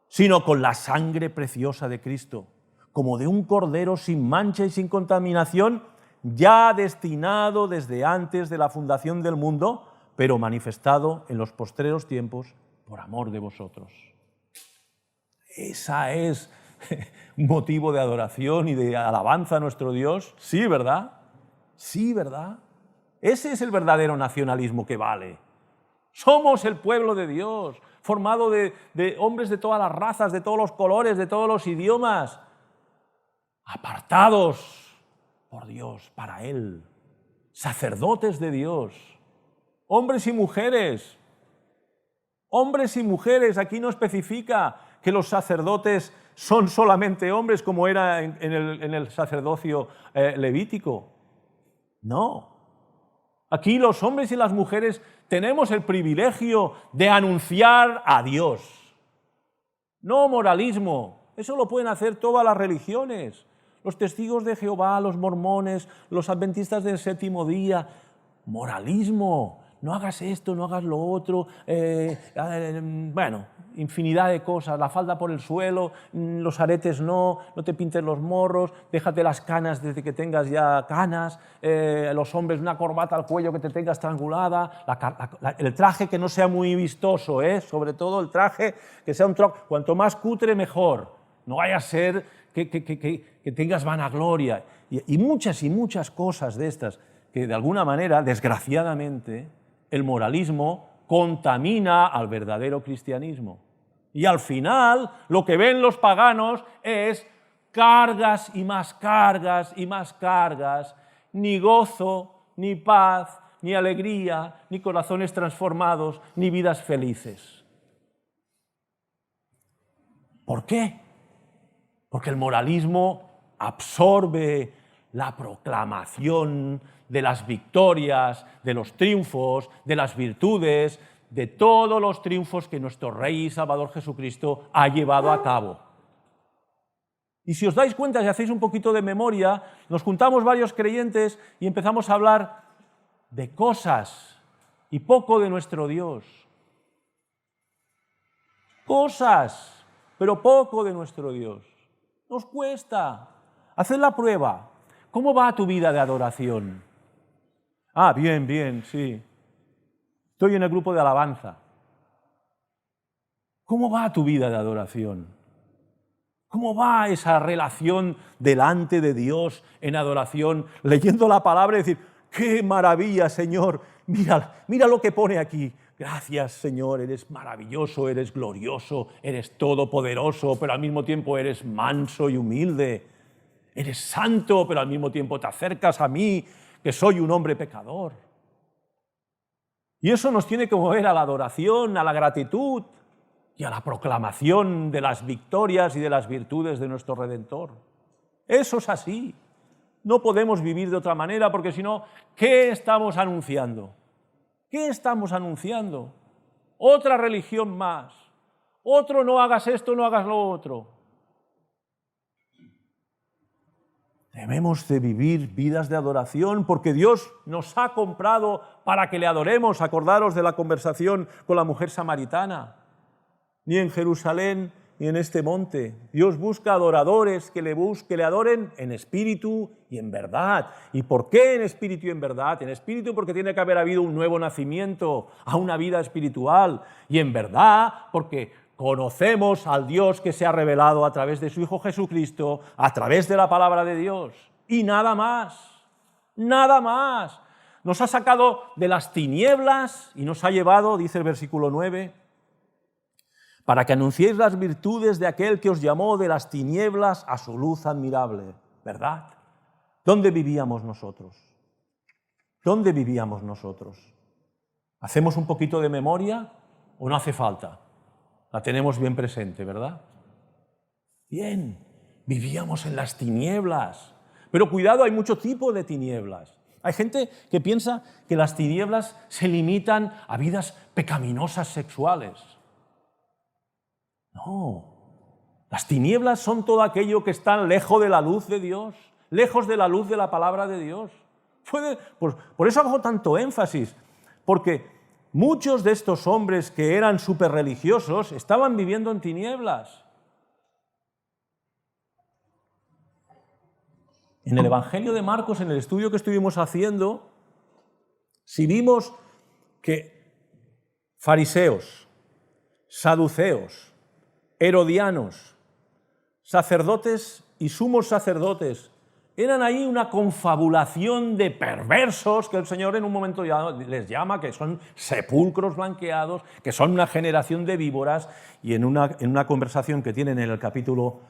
sino con la sangre preciosa de Cristo, como de un cordero sin mancha y sin contaminación, ya destinado desde antes de la fundación del mundo, pero manifestado en los postreros tiempos por amor de vosotros. Esa es un motivo de adoración y de alabanza a nuestro Dios. Sí, ¿verdad? Sí, ¿verdad? Ese es el verdadero nacionalismo que vale. Somos el pueblo de Dios, formado de hombres de todas las razas, de todos los colores, de todos los idiomas, apartados por Dios, para Él, sacerdotes de Dios, hombres y mujeres. Hombres y mujeres, aquí no especifica que los sacerdotes son solamente hombres como era en el sacerdocio levítico. No. Aquí los hombres y las mujeres tenemos el privilegio de anunciar a Dios. No moralismo, eso lo pueden hacer todas las religiones. Los testigos de Jehová, los mormones, los adventistas del séptimo día. Moralismo. No hagas esto, no hagas lo otro, bueno, infinidad de cosas, la falda por el suelo, los aretes no te pintes los morros, déjate las canas desde que tengas ya canas, los hombres una corbata al cuello que te tenga estrangulada, el traje que no sea muy vistoso, sobre todo el traje que sea un traje, cuanto más cutre mejor, no vaya a ser que tengas vanagloria y muchas cosas de estas que de alguna manera, desgraciadamente, el moralismo contamina al verdadero cristianismo. Y al final, lo que ven los paganos es cargas y más cargas y más cargas, ni gozo, ni paz, ni alegría, ni corazones transformados, ni vidas felices. ¿Por qué? Porque el moralismo absorbe la proclamación de las victorias, de los triunfos, de las virtudes, de todos los triunfos que nuestro Rey y Salvador Jesucristo ha llevado a cabo. Y si os dais cuenta, si hacéis un poquito de memoria, nos juntamos varios creyentes y empezamos a hablar de cosas y poco de nuestro Dios. Cosas, pero poco de nuestro Dios. Nos cuesta. Haced la prueba. ¿Cómo va tu vida de adoración? Ah, bien, sí. Estoy en el grupo de alabanza. ¿Cómo va tu vida de adoración? ¿Cómo va esa relación delante de Dios en adoración, leyendo la palabra y decir, ¡qué maravilla, Señor! Mira lo que pone aquí. Gracias, Señor, eres maravilloso, eres glorioso, eres todopoderoso, pero al mismo tiempo eres manso y humilde. Eres santo, pero al mismo tiempo te acercas a mí, que soy un hombre pecador. Y eso nos tiene que mover a la adoración, a la gratitud y a la proclamación de las victorias y de las virtudes de nuestro Redentor. Eso es así. No podemos vivir de otra manera porque si no, ¿qué estamos anunciando? ¿Qué estamos anunciando? Otra religión más. Otro no hagas esto, no hagas lo otro. Debemos de vivir vidas de adoración porque Dios nos ha comprado para que le adoremos. Acordaros de la conversación con la mujer samaritana. Ni en Jerusalén ni en este monte. Dios busca adoradores que le adoren en espíritu y en verdad. ¿Y por qué en espíritu y en verdad? En espíritu porque tiene que haber habido un nuevo nacimiento a una vida espiritual. Y en verdad porque conocemos al Dios que se ha revelado a través de su Hijo Jesucristo, a través de la palabra de Dios. Y nada más, nada más. Nos ha sacado de las tinieblas y nos ha llevado, dice el versículo 9, para que anunciéis las virtudes de aquel que os llamó de las tinieblas a su luz admirable. ¿Verdad? ¿Dónde vivíamos nosotros? ¿Dónde vivíamos nosotros? ¿Hacemos un poquito de memoria o no hace falta? La tenemos bien presente, ¿verdad? Bien, vivíamos en las tinieblas. Pero cuidado, hay mucho tipo de tinieblas. Hay gente que piensa que las tinieblas se limitan a vidas pecaminosas sexuales. No, Las tinieblas son todo aquello que está lejos de la luz de Dios, lejos de la luz de la palabra de Dios. Por eso hago tanto énfasis, porque muchos de estos hombres que eran súper religiosos estaban viviendo en tinieblas. En el Evangelio de Marcos, en el estudio que estuvimos haciendo, si vimos que fariseos, saduceos, herodianos, sacerdotes y sumos sacerdotes eran ahí una confabulación de perversos que el Señor en un momento les llama, que son sepulcros blanqueados, que son una generación de víboras, y en una conversación que tienen en el capítulo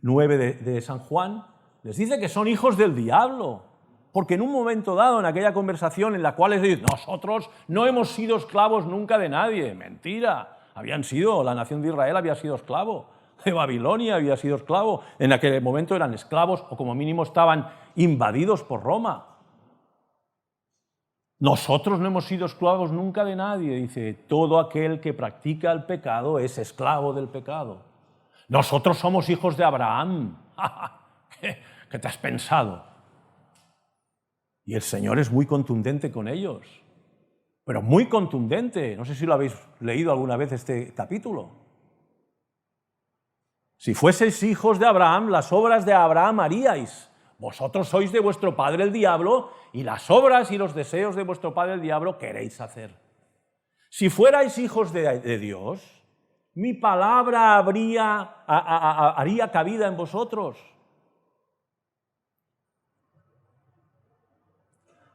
9 de San Juan, les dice que son hijos del diablo, porque en un momento dado, en aquella conversación en la cual les dice, nosotros no hemos sido esclavos nunca de nadie, mentira, la nación de Israel había sido esclavo, de Babilonia había sido esclavo, en aquel momento eran esclavos o como mínimo estaban invadidos por Roma. Nosotros no hemos sido esclavos nunca de nadie, dice, todo aquel que practica el pecado es esclavo del pecado. Nosotros somos hijos de Abraham. ¿Qué te has pensado? Y el Señor es muy contundente con ellos, pero muy contundente. No sé si lo habéis leído alguna vez este capítulo. Si fueseis hijos de Abraham, las obras de Abraham haríais. Vosotros sois de vuestro padre el diablo, y las obras y los deseos de vuestro padre el diablo queréis hacer. Si fuerais hijos de Dios, mi palabra haría cabida en vosotros.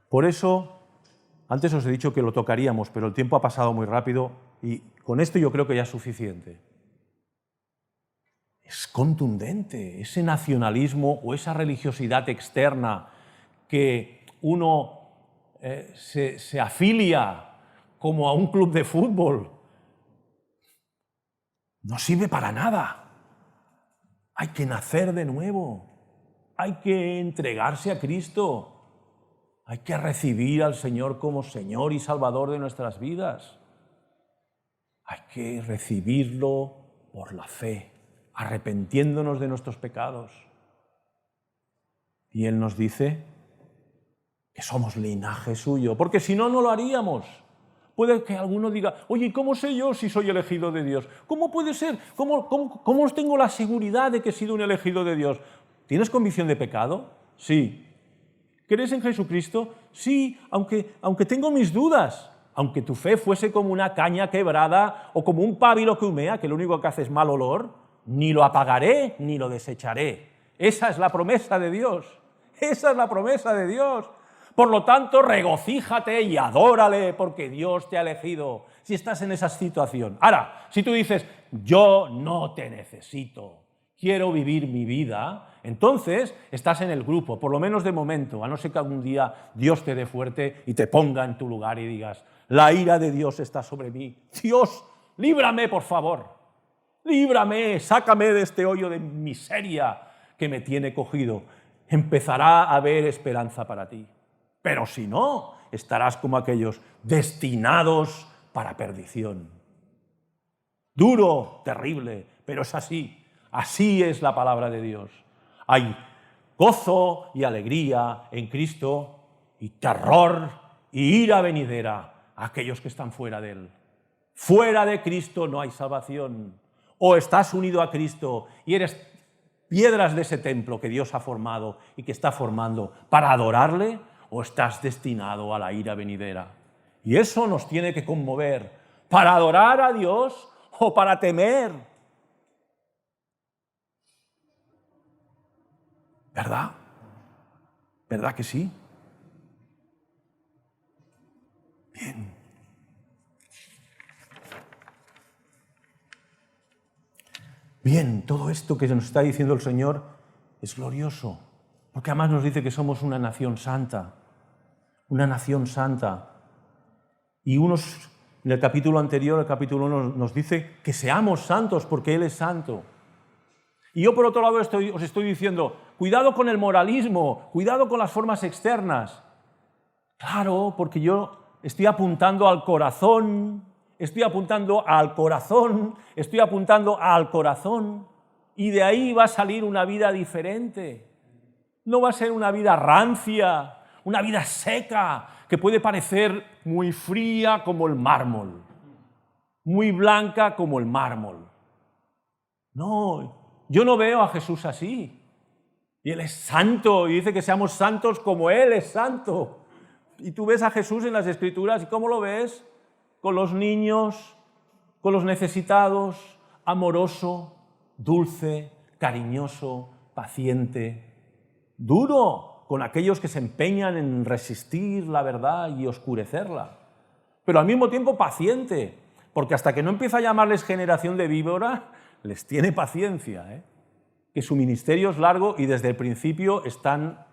Por eso, antes os he dicho que lo tocaríamos, pero el tiempo ha pasado muy rápido y con esto yo creo que ya es suficiente. Es contundente ese nacionalismo o esa religiosidad externa que uno se afilia como a un club de fútbol. No sirve para nada. Hay que nacer de nuevo. Hay que entregarse a Cristo. Hay que recibir al Señor como Señor y Salvador de nuestras vidas. Hay que recibirlo por la fe, arrepentiéndonos de nuestros pecados. Y Él nos dice que somos linaje suyo, porque si no, no lo haríamos. Puede que alguno diga, oye, ¿cómo sé yo si soy elegido de Dios? ¿Cómo puede ser? ¿Cómo tengo la seguridad de que he sido un elegido de Dios? ¿Tienes convicción de pecado? Sí. ¿Crees en Jesucristo? Sí, aunque tengo mis dudas. Aunque tu fe fuese como una caña quebrada o como un pábilo que humea, que lo único que hace es mal olor, ni lo apagaré ni lo desecharé. Esa es la promesa de Dios. Esa es la promesa de Dios. Por lo tanto, regocíjate y adórale porque Dios te ha elegido si estás en esa situación. Ahora, si tú dices, yo no te necesito, quiero vivir mi vida, entonces estás en el grupo, por lo menos de momento, a no ser que algún día Dios te dé fuerte y te ponga en tu lugar y digas, la ira de Dios está sobre mí. Dios, líbrame, por favor. Líbrame, sácame de este hoyo de miseria que me tiene cogido. Empezará a haber esperanza para ti. Pero si no, estarás como aquellos destinados para perdición. Duro, terrible, pero es así. Así es la palabra de Dios. Hay gozo y alegría en Cristo y terror y ira venidera a aquellos que están fuera de Él. Fuera de Cristo no hay salvación. O estás unido a Cristo y eres piedras de ese templo que Dios ha formado y que está formando para adorarle, o estás destinado a la ira venidera. Y eso nos tiene que conmover, para adorar a Dios o para temer. ¿Verdad? ¿Verdad que sí? Bien. Bien, todo esto que nos está diciendo el Señor es glorioso, porque además nos dice que somos una nación santa. Una nación santa. Y en el capítulo anterior, el capítulo 1, nos dice que seamos santos porque Él es santo. Y yo por otro lado os estoy diciendo, cuidado con el moralismo, cuidado con las formas externas. Claro, porque yo estoy apuntando al corazón estoy apuntando al corazón, estoy apuntando al corazón, y de ahí va a salir una vida diferente. No va a ser una vida rancia, una vida seca, que puede parecer muy fría como el mármol, muy blanca como el mármol. No, yo no veo a Jesús así. Y Él es santo, y dice que seamos santos como Él es santo. Y tú ves a Jesús en las Escrituras, ¿y cómo lo ves? Con los niños, con los necesitados, amoroso, dulce, cariñoso, paciente, duro con aquellos que se empeñan en resistir la verdad y oscurecerla, pero al mismo tiempo paciente, porque hasta que no empieza a llamarles generación de víbora, les tiene paciencia, que su ministerio es largo y desde el principio están,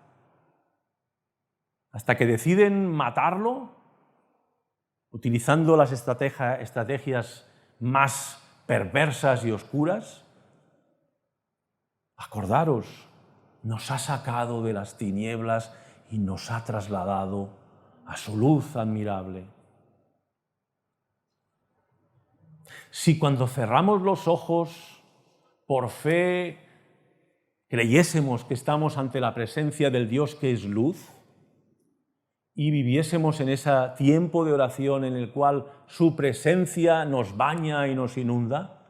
hasta que deciden matarlo, utilizando las estrategias más perversas y oscuras. Acordaros, nos ha sacado de las tinieblas y nos ha trasladado a su luz admirable. Si cuando cerramos los ojos, por fe, creyésemos que estamos ante la presencia del Dios que es luz y viviésemos en ese tiempo de oración en el cual su presencia nos baña y nos inunda,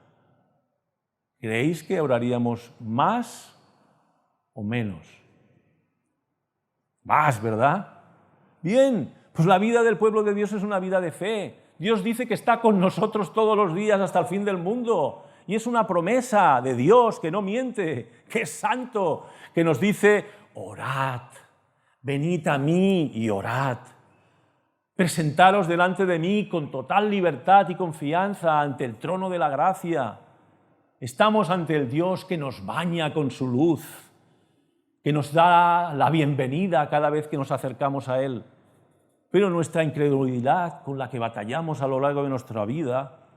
¿creéis que oraríamos más o menos? Más, ¿verdad? Bien, pues la vida del pueblo de Dios es una vida de fe. Dios dice que está con nosotros todos los días hasta el fin del mundo. Y es una promesa de Dios que no miente, que es santo, que nos dice, orad, venid a mí y orad. Presentaros delante de mí con total libertad y confianza ante el trono de la gracia. Estamos ante el Dios que nos baña con su luz, que nos da la bienvenida cada vez que nos acercamos a Él. Pero nuestra incredulidad con la que batallamos a lo largo de nuestra vida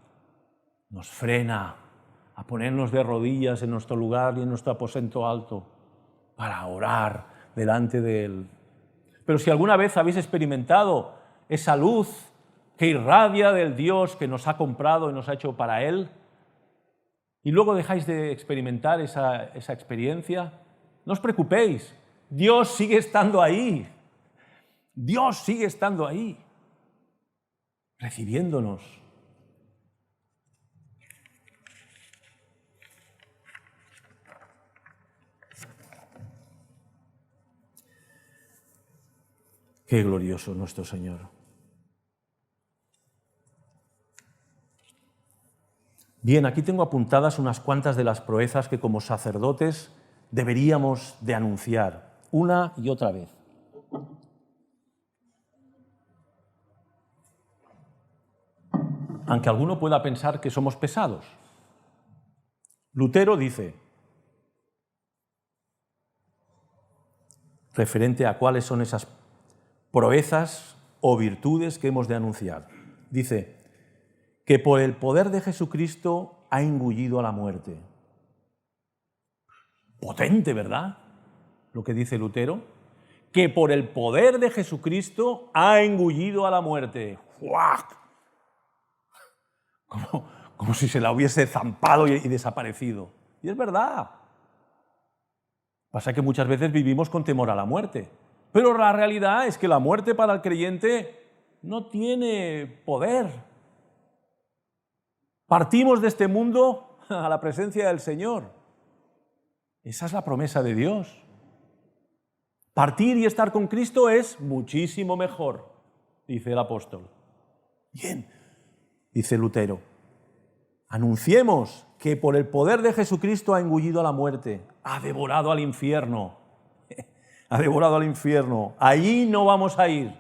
nos frena a ponernos de rodillas en nuestro lugar y en nuestro aposento alto para orar delante de Él. Pero si alguna vez habéis experimentado esa luz que irradia del Dios que nos ha comprado y nos ha hecho para Él, y luego dejáis de experimentar esa experiencia, no os preocupéis, Dios sigue estando ahí. Dios sigue estando ahí, recibiéndonos. Qué glorioso nuestro Señor. Bien, aquí tengo apuntadas unas cuantas de las proezas que como sacerdotes deberíamos de anunciar una y otra vez. Aunque alguno pueda pensar que somos pesados. Lutero dice, referente a cuáles son esas proezas o virtudes que hemos de anunciar, dice que por el poder de Jesucristo ha engullido a la muerte. Potente, ¿verdad? Lo que dice Lutero, que por el poder de Jesucristo ha engullido a la muerte. ¡Fuac! Como si se la hubiese zampado y desaparecido. Y es verdad. Pasa que muchas veces vivimos con temor a la muerte. Pero la realidad es que la muerte para el creyente no tiene poder. Partimos de este mundo a la presencia del Señor. Esa es la promesa de Dios. Partir y estar con Cristo es muchísimo mejor, dice el apóstol. Bien, dice Lutero, anunciemos que por el poder de Jesucristo ha engullido a la muerte, ha devorado al infierno. Ha devorado al infierno. Allí no vamos a ir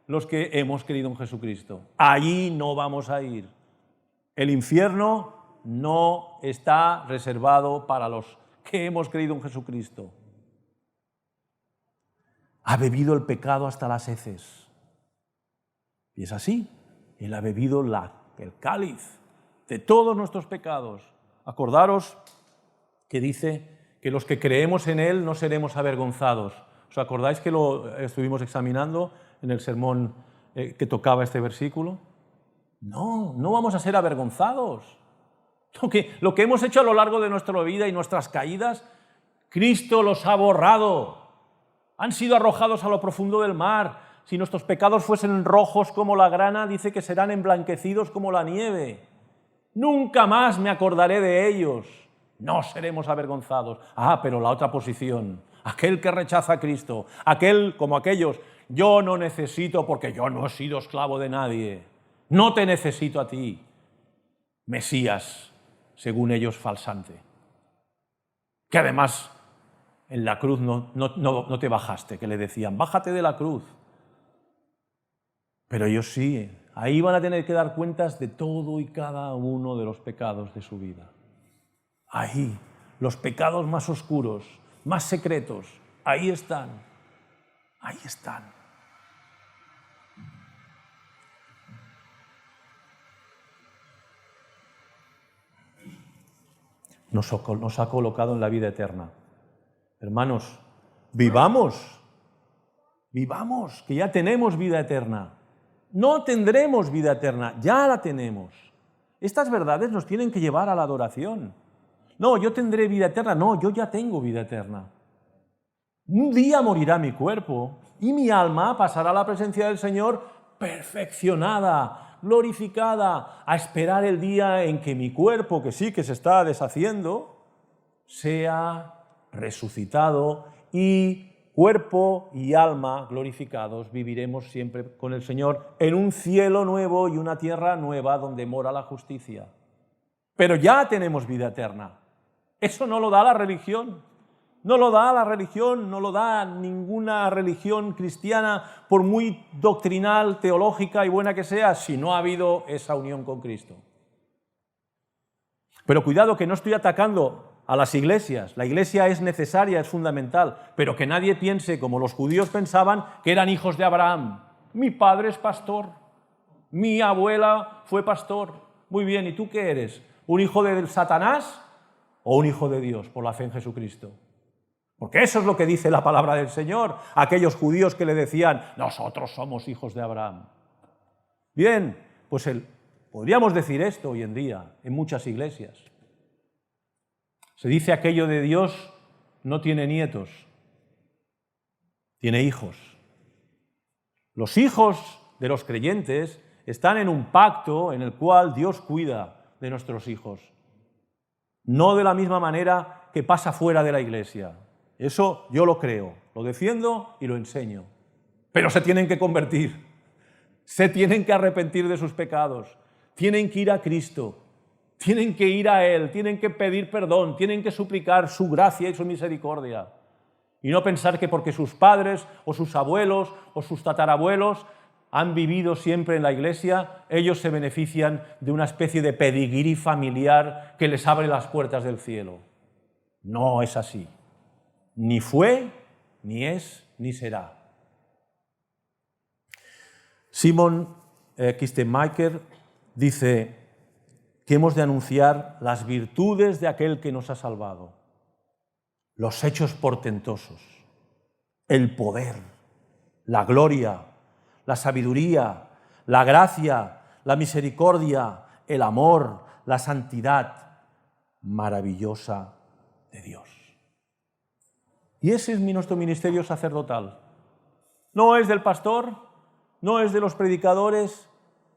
los que hemos creído en Jesucristo. Allí no vamos a ir. El infierno no está reservado para los que hemos creído en Jesucristo. Ha bebido el pecado hasta las heces. Y es así. Él ha bebido el cáliz de todos nuestros pecados. Acordaros que dice que los que creemos en Él no seremos avergonzados. ¿Os acordáis que lo estuvimos examinando en el sermón que tocaba este versículo? No, no vamos a ser avergonzados. Lo que hemos hecho a lo largo de nuestra vida y nuestras caídas, Cristo los ha borrado. Han sido arrojados a lo profundo del mar. Si nuestros pecados fuesen rojos como la grana, dice que serán emblanquecidos como la nieve. Nunca más me acordaré de ellos. No seremos avergonzados. Pero la otra posición, aquel que rechaza a Cristo, aquel como aquellos, yo no necesito porque yo no he sido esclavo de nadie. No te necesito a ti, Mesías, según ellos falsante. Que además en la cruz no te bajaste, que le decían, bájate de la cruz. Pero ellos sí, ahí van a tener que dar cuentas de todo y cada uno de los pecados de su vida. Ahí, los pecados más oscuros, más secretos, ahí están, ahí están. Nos ha colocado en la vida eterna. Hermanos, vivamos, que ya tenemos vida eterna. No tendremos vida eterna, ya la tenemos. Estas verdades nos tienen que llevar a la adoración. No, yo tendré vida eterna, no, yo ya tengo vida eterna. Un día morirá mi cuerpo y mi alma pasará a la presencia del Señor perfeccionada, glorificada, a esperar el día en que mi cuerpo, que sí que se está deshaciendo, sea resucitado y cuerpo y alma glorificados viviremos siempre con el Señor en un cielo nuevo y una tierra nueva donde mora la justicia. Pero ya tenemos vida eterna. Eso no lo da la religión. No lo da la religión, no lo da ninguna religión cristiana, por muy doctrinal, teológica y buena que sea, si no ha habido esa unión con Cristo. Pero cuidado, que no estoy atacando a las iglesias. La iglesia es necesaria, es fundamental, pero que nadie piense, como los judíos pensaban, que eran hijos de Abraham. Mi padre es pastor, mi abuela fue pastor. Muy bien, ¿y tú qué eres? ¿Un hijo de Satanás o un hijo de Dios por la fe en Jesucristo? Porque eso es lo que dice la palabra del Señor, aquellos judíos que le decían, nosotros somos hijos de Abraham. Bien, pues podríamos decir esto hoy en día en muchas iglesias. Se dice aquello de Dios no tiene nietos, tiene hijos. Los hijos de los creyentes están en un pacto en el cual Dios cuida de nuestros hijos. No de la misma manera que pasa fuera de la iglesia. Eso yo lo creo, lo defiendo y lo enseño. Pero se tienen que convertir, se tienen que arrepentir de sus pecados, tienen que ir a Cristo, tienen que ir a Él, tienen que pedir perdón, tienen que suplicar su gracia y su misericordia. Y no pensar que porque sus padres o sus abuelos o sus tatarabuelos han vivido siempre en la iglesia, ellos se benefician de una especie de pedigrí familiar que les abre las puertas del cielo. No es así. Ni fue, ni es, ni será. Simon Kistemaker dice que hemos de anunciar las virtudes de aquel que nos ha salvado, los hechos portentosos, el poder, la gloria, la sabiduría, la gracia, la misericordia, el amor, la santidad maravillosa de Dios. Y ese es nuestro ministerio sacerdotal. No es del pastor, no es de los predicadores,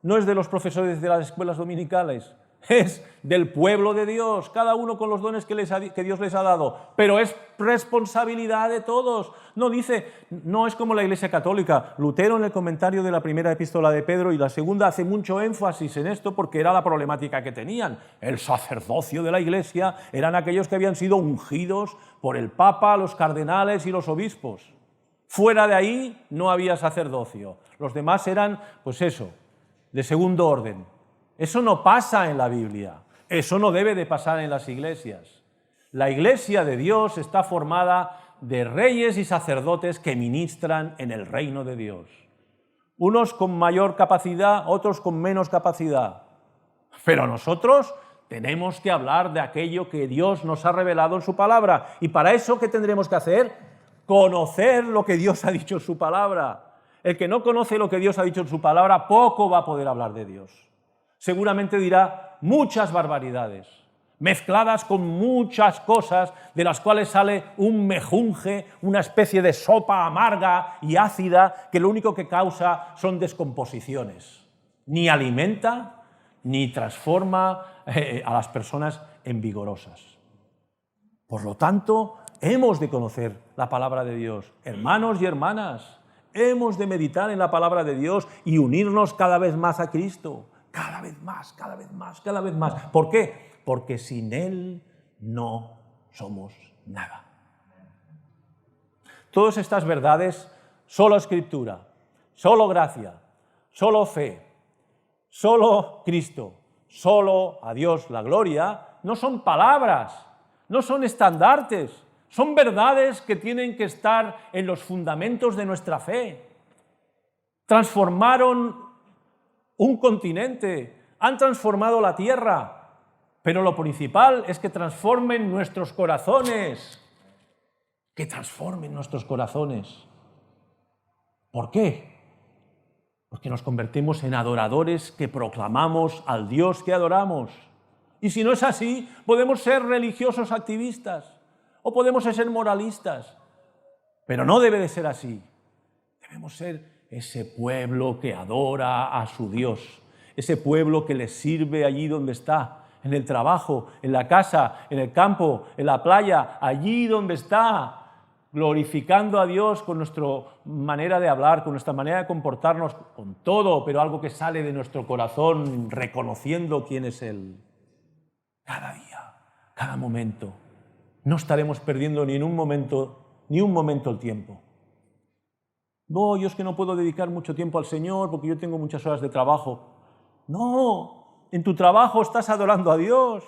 no es de los profesores de las escuelas dominicales, es del pueblo de Dios, cada uno con los dones que Dios les ha dado, pero es responsabilidad de todos. No es como la Iglesia Católica. Lutero, en el comentario de la primera epístola de Pedro y la segunda, hace mucho énfasis en esto porque era la problemática que tenían. El sacerdocio de la Iglesia eran aquellos que habían sido ungidos por el Papa, los cardenales y los obispos. Fuera de ahí no había sacerdocio. Los demás eran, pues eso, de segundo orden. Eso no pasa en la Biblia, eso no debe de pasar en las iglesias. La iglesia de Dios está formada de reyes y sacerdotes que ministran en el reino de Dios. Unos con mayor capacidad, otros con menos capacidad. Pero nosotros tenemos que hablar de aquello que Dios nos ha revelado en su palabra. Y para eso, ¿qué tendremos que hacer? Conocer lo que Dios ha dicho en su palabra. El que no conoce lo que Dios ha dicho en su palabra, poco va a poder hablar de Dios. Seguramente dirá muchas barbaridades, mezcladas con muchas cosas de las cuales sale un mejunje, una especie de sopa amarga y ácida que lo único que causa son descomposiciones. Ni alimenta ni transforma a las personas en vigorosas. Por lo tanto, hemos de conocer la palabra de Dios. Hermanos y hermanas, hemos de meditar en la palabra de Dios y unirnos cada vez más a Cristo. Cada vez más, cada vez más, cada vez más. ¿Por qué? Porque sin Él no somos nada. Todas estas verdades, solo Escritura, solo gracia, solo fe, solo Cristo, solo a Dios la gloria, no son palabras, no son estandartes, son verdades que tienen que estar en los fundamentos de nuestra fe. Transformaron un continente, han transformado la tierra, pero lo principal es que transformen nuestros corazones, que transformen nuestros corazones. ¿Por qué? Porque nos convertimos en adoradores que proclamamos al Dios que adoramos. Y si no es así, podemos ser religiosos activistas o podemos ser moralistas, pero no debe de ser así. Debemos ser ese pueblo que adora a su Dios, ese pueblo que le sirve allí donde está, en el trabajo, en la casa, en el campo, en la playa, allí donde está, glorificando a Dios con nuestra manera de hablar, con nuestra manera de comportarnos, con todo, pero algo que sale de nuestro corazón, reconociendo quién es Él. Cada día, cada momento. No estaremos perdiendo ni un momento el tiempo. No, yo es que no puedo dedicar mucho tiempo al Señor porque yo tengo muchas horas de trabajo. No, en tu trabajo estás adorando a Dios.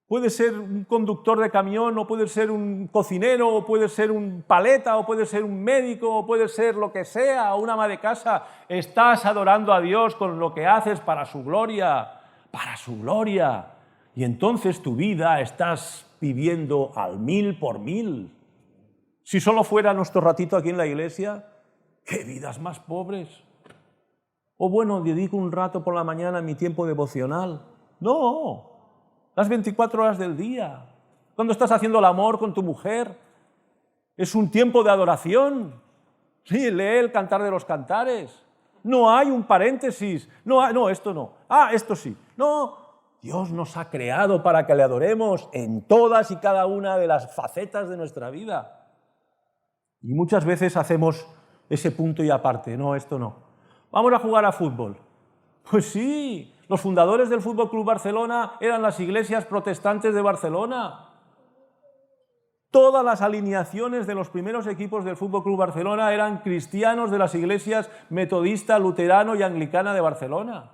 Puede ser un conductor de camión, o puede ser un cocinero, o puede ser un paleta, o puede ser un médico, o puede ser lo que sea, o una ama de casa. Estás adorando a Dios con lo que haces para su gloria, para su gloria. Y entonces tu vida estás viviendo al 1000 por 1000. Si solo fuera nuestro ratito aquí en la iglesia, ¡qué vidas más pobres! O bueno, dedico un rato por la mañana a mi tiempo devocional. No, las 24 horas del día. Cuando estás haciendo el amor con tu mujer, es un tiempo de adoración. Sí, lee el Cantar de los Cantares. No hay un paréntesis. No, esto no. Esto sí. No, Dios nos ha creado para que le adoremos en todas y cada una de las facetas de nuestra vida. Y muchas veces hacemos ese punto y aparte. No, esto no. Vamos a jugar a fútbol. Pues sí, los fundadores del Fútbol Club Barcelona eran las iglesias protestantes de Barcelona. Todas las alineaciones de los primeros equipos del Fútbol Club Barcelona eran cristianos de las iglesias metodista, luterano y anglicana de Barcelona.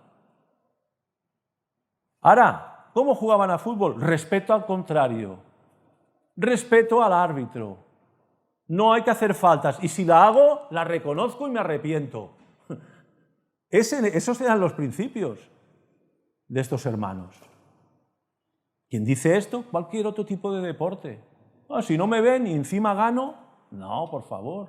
Ahora, ¿cómo jugaban a fútbol? Respeto al contrario, respeto al árbitro. No hay que hacer faltas y si la hago, la reconozco y me arrepiento. Esos eran los principios de estos hermanos. ¿Quién dice esto? Cualquier otro tipo de deporte. Si no me ven y encima gano, no, por favor.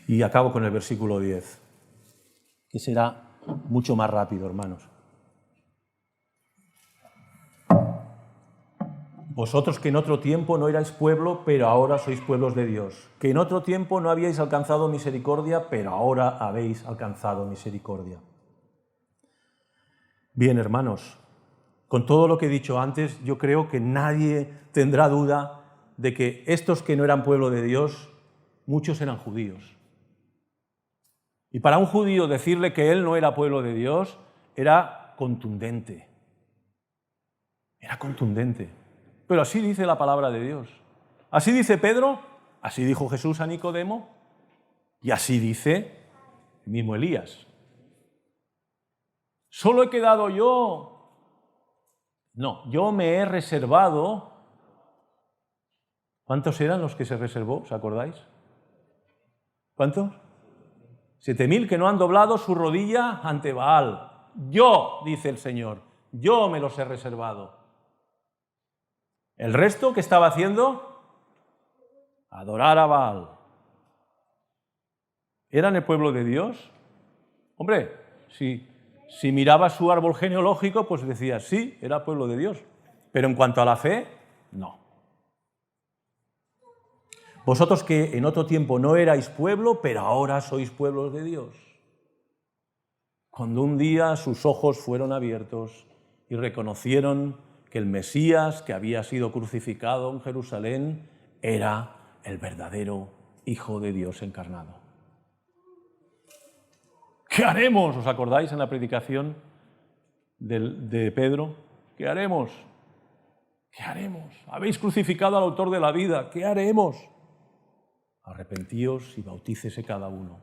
Y acabo con el versículo 10, que será mucho más rápido, hermanos. Vosotros que en otro tiempo no erais pueblo, pero ahora sois pueblos de Dios. Que en otro tiempo no habíais alcanzado misericordia, pero ahora habéis alcanzado misericordia. Bien, hermanos, con todo lo que he dicho antes, yo creo que nadie tendrá duda de que estos que no eran pueblo de Dios, muchos eran judíos. Y para un judío decirle que él no era pueblo de Dios era contundente. Era contundente. Pero así dice la palabra de Dios. Así dice Pedro, así dijo Jesús a Nicodemo y así dice el mismo Elías. ¿Solo he quedado yo? No, yo me he reservado. ¿Cuántos eran los que se reservó? ¿Os acordáis? ¿Cuántos? 7.000 que no han doblado su rodilla ante Baal. Yo, dice el Señor, yo me los he reservado. ¿El resto qué estaba haciendo? Adorar a Baal. ¿Eran el pueblo de Dios? Hombre, si mirabas su árbol genealógico, pues decías, sí, era pueblo de Dios. Pero en cuanto a la fe, no. Vosotros que en otro tiempo no erais pueblo, pero ahora sois pueblos de Dios. Cuando un día sus ojos fueron abiertos y reconocieron que el Mesías que había sido crucificado en Jerusalén era el verdadero Hijo de Dios encarnado. ¿Qué haremos? ¿Os acordáis en la predicación de Pedro? ¿Qué haremos? ¿Qué haremos? Habéis crucificado al autor de la vida. ¿Qué haremos? Arrepentíos y bautícese cada uno.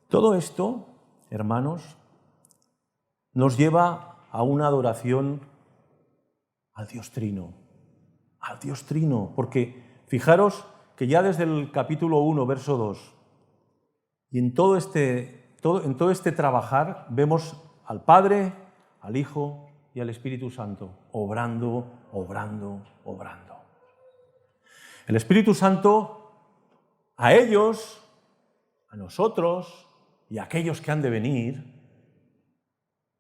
Todo esto, hermanos, nos lleva a una adoración al Dios Trino. Al Dios Trino, porque fijaros que ya desde el capítulo 1, verso 2, y en todo este trabajar vemos al Padre, al Hijo y al Espíritu Santo, obrando. El Espíritu Santo, a ellos, a nosotros y a aquellos que han de venir,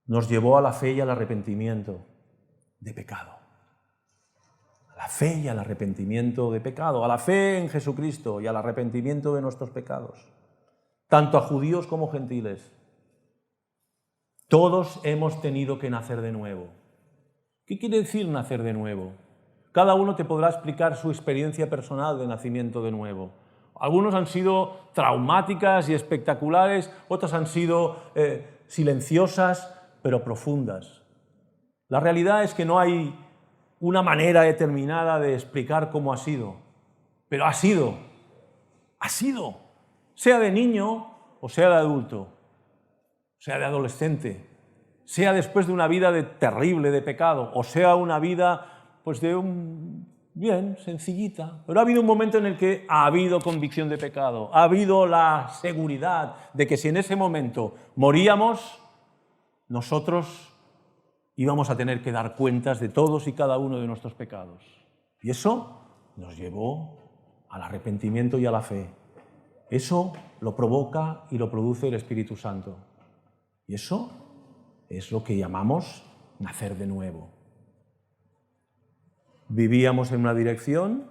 nos llevó a la fe y al arrepentimiento de pecado. A la fe y al arrepentimiento de pecado, a la fe en Jesucristo y al arrepentimiento de nuestros pecados, tanto a judíos como gentiles. Todos hemos tenido que nacer de nuevo. ¿Qué quiere decir nacer de nuevo? Cada uno te podrá explicar su experiencia personal de nacimiento de nuevo. Algunos han sido traumáticas y espectaculares, otras han sido silenciosas pero profundas. La realidad es que no hay una manera determinada de explicar cómo ha sido, pero ha sido, sea de niño o sea de adulto, sea de adolescente, sea después de una vida terrible de pecado, o sea una vida pues bien, sencillita, pero ha habido un momento en el que ha habido convicción de pecado, ha habido la seguridad de que si en ese momento moríamos, nosotros íbamos a tener que dar cuentas de todos y cada uno de nuestros pecados. Y eso nos llevó al arrepentimiento y a la fe. Eso lo provoca y lo produce el Espíritu Santo. Y eso es lo que llamamos nacer de nuevo. Vivíamos en una dirección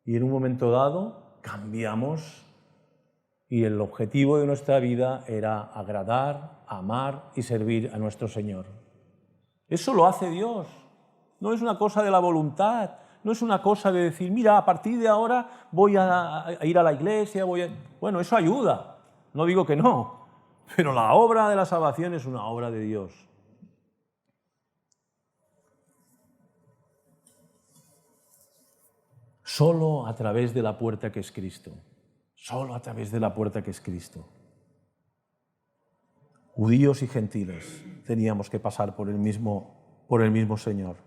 y en un momento dado cambiamos y el objetivo de nuestra vida era agradar, amar y servir a nuestro Señor. Eso lo hace Dios, no es una cosa de la voluntad, no es una cosa de decir, mira, a partir de ahora voy a ir a la iglesia, Bueno, eso ayuda, no digo que no, pero la obra de la salvación es una obra de Dios. Solo a través de la puerta que es Cristo. Solo a través de la puerta que es Cristo. Judíos y gentiles teníamos que pasar por el mismo Señor.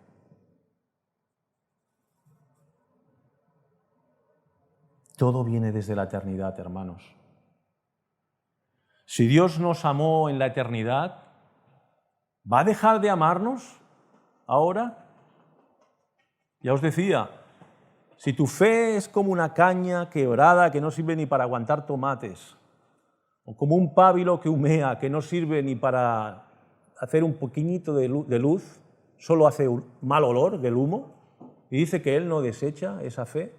Todo viene desde la eternidad, hermanos. Si Dios nos amó en la eternidad, ¿va a dejar de amarnos ahora? Ya os decía, si tu fe es como una caña quebrada que no sirve ni para aguantar tomates, o como un pábilo que humea, que no sirve ni para hacer un poquitito de luz, solo hace un mal olor del humo, y dice que Él no desecha esa fe.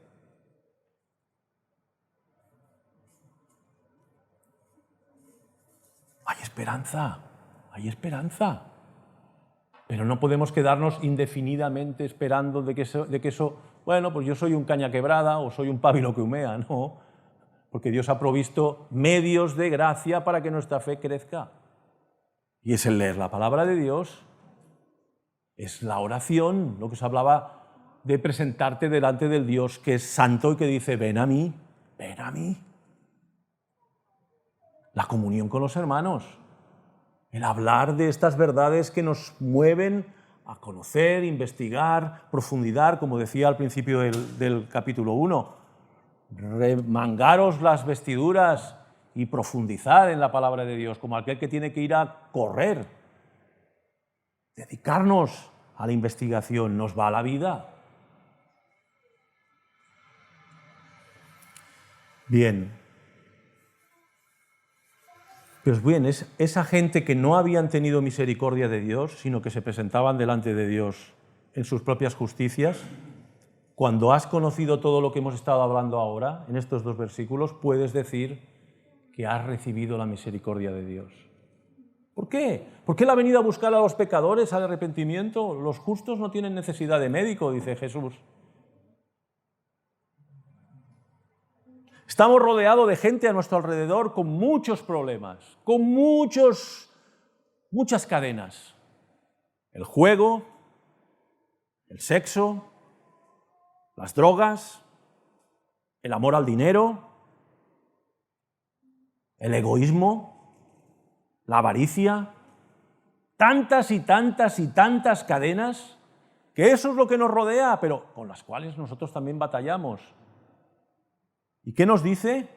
Hay esperanza, pero no podemos quedarnos indefinidamente esperando de que eso, bueno, pues yo soy un caña quebrada o soy un pábilo que humea, no, porque Dios ha provisto medios de gracia para que nuestra fe crezca. Y es el leer la palabra de Dios, es la oración, lo que se hablaba de presentarte delante del Dios que es santo y que dice, ven a mí, ven a mí. La comunión con los hermanos, el hablar de estas verdades que nos mueven a conocer, investigar, profundizar, como decía al principio del capítulo 1, remangaros las vestiduras y profundizar en la palabra de Dios, como aquel que tiene que ir a correr dedicarnos a la investigación nos va la vida. Bien. Pues bien, es esa gente que no habían tenido misericordia de Dios, sino que se presentaban delante de Dios en sus propias justicias. Cuando has conocido todo lo que hemos estado hablando ahora, en estos 2 versículos, puedes decir que has recibido la misericordia de Dios. ¿Por qué? ¿Por qué Él ha venido a buscar a los pecadores al arrepentimiento? Los justos no tienen necesidad de médico, dice Jesús. Estamos rodeados de gente a nuestro alrededor con muchos problemas, con muchas cadenas. El juego, el sexo, las drogas, el amor al dinero, el egoísmo, la avaricia, tantas y tantas y tantas cadenas, que eso es lo que nos rodea, pero con las cuales nosotros también batallamos. ¿Y qué nos dice?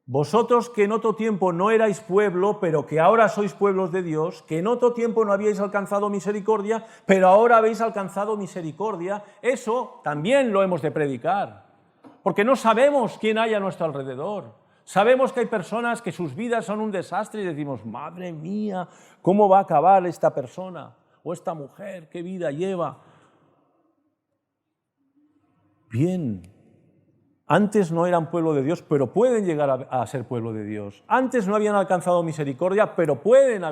Vosotros que en otro tiempo no erais pueblo, pero que ahora sois pueblos de Dios, que en otro tiempo no habíais alcanzado misericordia, pero ahora habéis alcanzado misericordia, eso también lo hemos de predicar, porque no sabemos quién hay a nuestro alrededor. Sabemos que hay personas que sus vidas son un desastre y decimos, madre mía, ¿cómo va a acabar esta persona o esta mujer? ¿Qué vida lleva? Bien. Antes no eran pueblo de Dios, pero pueden llegar a ser pueblo de Dios. Antes no habían alcanzado misericordia, pero pueden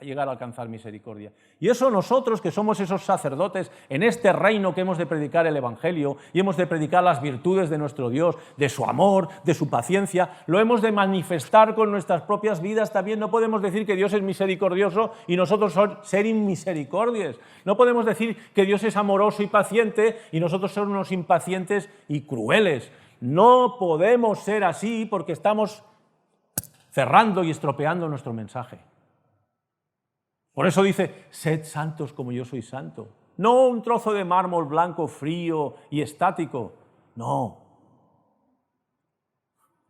llegar a alcanzar misericordia. Y eso nosotros, que somos esos sacerdotes en este reino que hemos de predicar el Evangelio y hemos de predicar las virtudes de nuestro Dios, de su amor, de su paciencia, lo hemos de manifestar con nuestras propias vidas también. No podemos decir que Dios es misericordioso y nosotros ser inmisericordias. No podemos decir que Dios es amoroso y paciente y nosotros somos unos impacientes y crueles. No podemos ser así porque estamos cerrando y estropeando nuestro mensaje. Por eso dice, sed santos como yo soy santo. No un trozo de mármol blanco, frío y estático. No.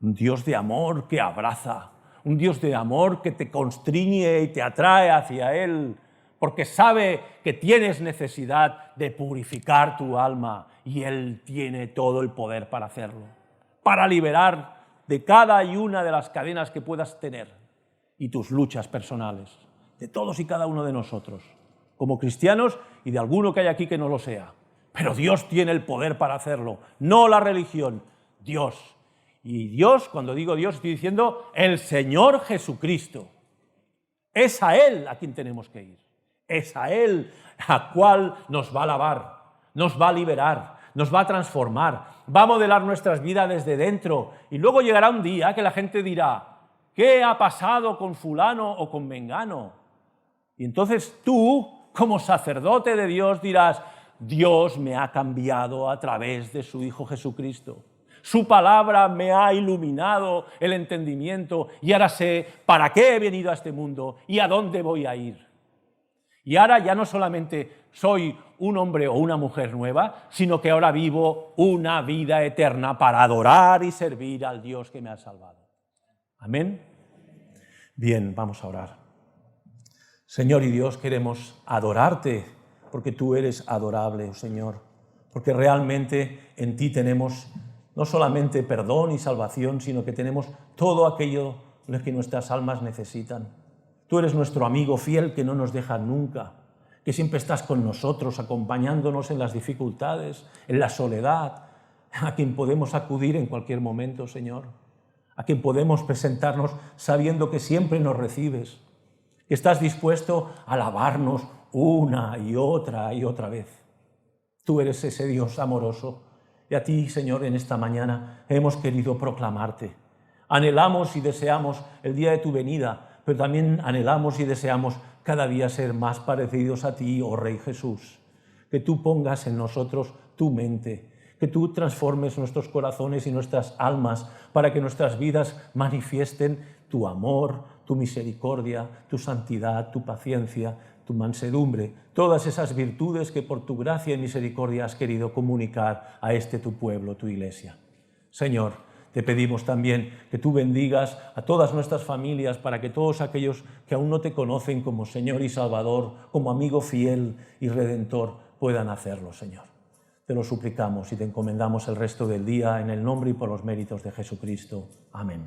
Un Dios de amor que abraza. Un Dios de amor que te constriñe y te atrae hacia Él. Porque sabe que tienes necesidad de purificar tu alma y Él tiene todo el poder para hacerlo, para liberar de cada y una de las cadenas que puedas tener y tus luchas personales, de todos y cada uno de nosotros, como cristianos y de alguno que hay aquí que no lo sea. Pero Dios tiene el poder para hacerlo, no la religión, Dios. Y Dios, cuando digo Dios, estoy diciendo el Señor Jesucristo. Es a Él a quien tenemos que ir. Es a Él a cual nos va a lavar, nos va a liberar, nos va a transformar, va a modelar nuestras vidas desde dentro. Y luego llegará un día que la gente dirá, ¿qué ha pasado con fulano o con mengano? Y entonces tú, como sacerdote de Dios, dirás, Dios me ha cambiado a través de su Hijo Jesucristo. Su palabra me ha iluminado el entendimiento y ahora sé para qué he venido a este mundo y a dónde voy a ir. Y ahora ya no solamente soy un hombre o una mujer nueva, sino que ahora vivo una vida eterna para adorar y servir al Dios que me ha salvado. ¿Amén? Bien, vamos a orar. Señor y Dios, queremos adorarte porque tú eres adorable, Señor, porque realmente en ti tenemos no solamente perdón y salvación, sino que tenemos todo aquello que nuestras almas necesitan. Tú eres nuestro amigo fiel que no nos deja nunca, que siempre estás con nosotros, acompañándonos en las dificultades, en la soledad, a quien podemos acudir en cualquier momento, Señor, a quien podemos presentarnos sabiendo que siempre nos recibes, que estás dispuesto a alabarnos una y otra vez. Tú eres ese Dios amoroso y a ti, Señor, en esta mañana hemos querido proclamarte. Anhelamos y deseamos el día de tu venida, pero también anhelamos y deseamos cada día ser más parecidos a ti, oh Rey Jesús. Que tú pongas en nosotros tu mente, que tú transformes nuestros corazones y nuestras almas para que nuestras vidas manifiesten tu amor, tu misericordia, tu santidad, tu paciencia, tu mansedumbre, todas esas virtudes que por tu gracia y misericordia has querido comunicar a este tu pueblo, tu iglesia. Señor, Te pedimos también que tú bendigas a todas nuestras familias para que todos aquellos que aún no te conocen como Señor y Salvador, como amigo fiel y redentor, puedan hacerlo, Señor. Te lo suplicamos y te encomendamos el resto del día en el nombre y por los méritos de Jesucristo. Amén.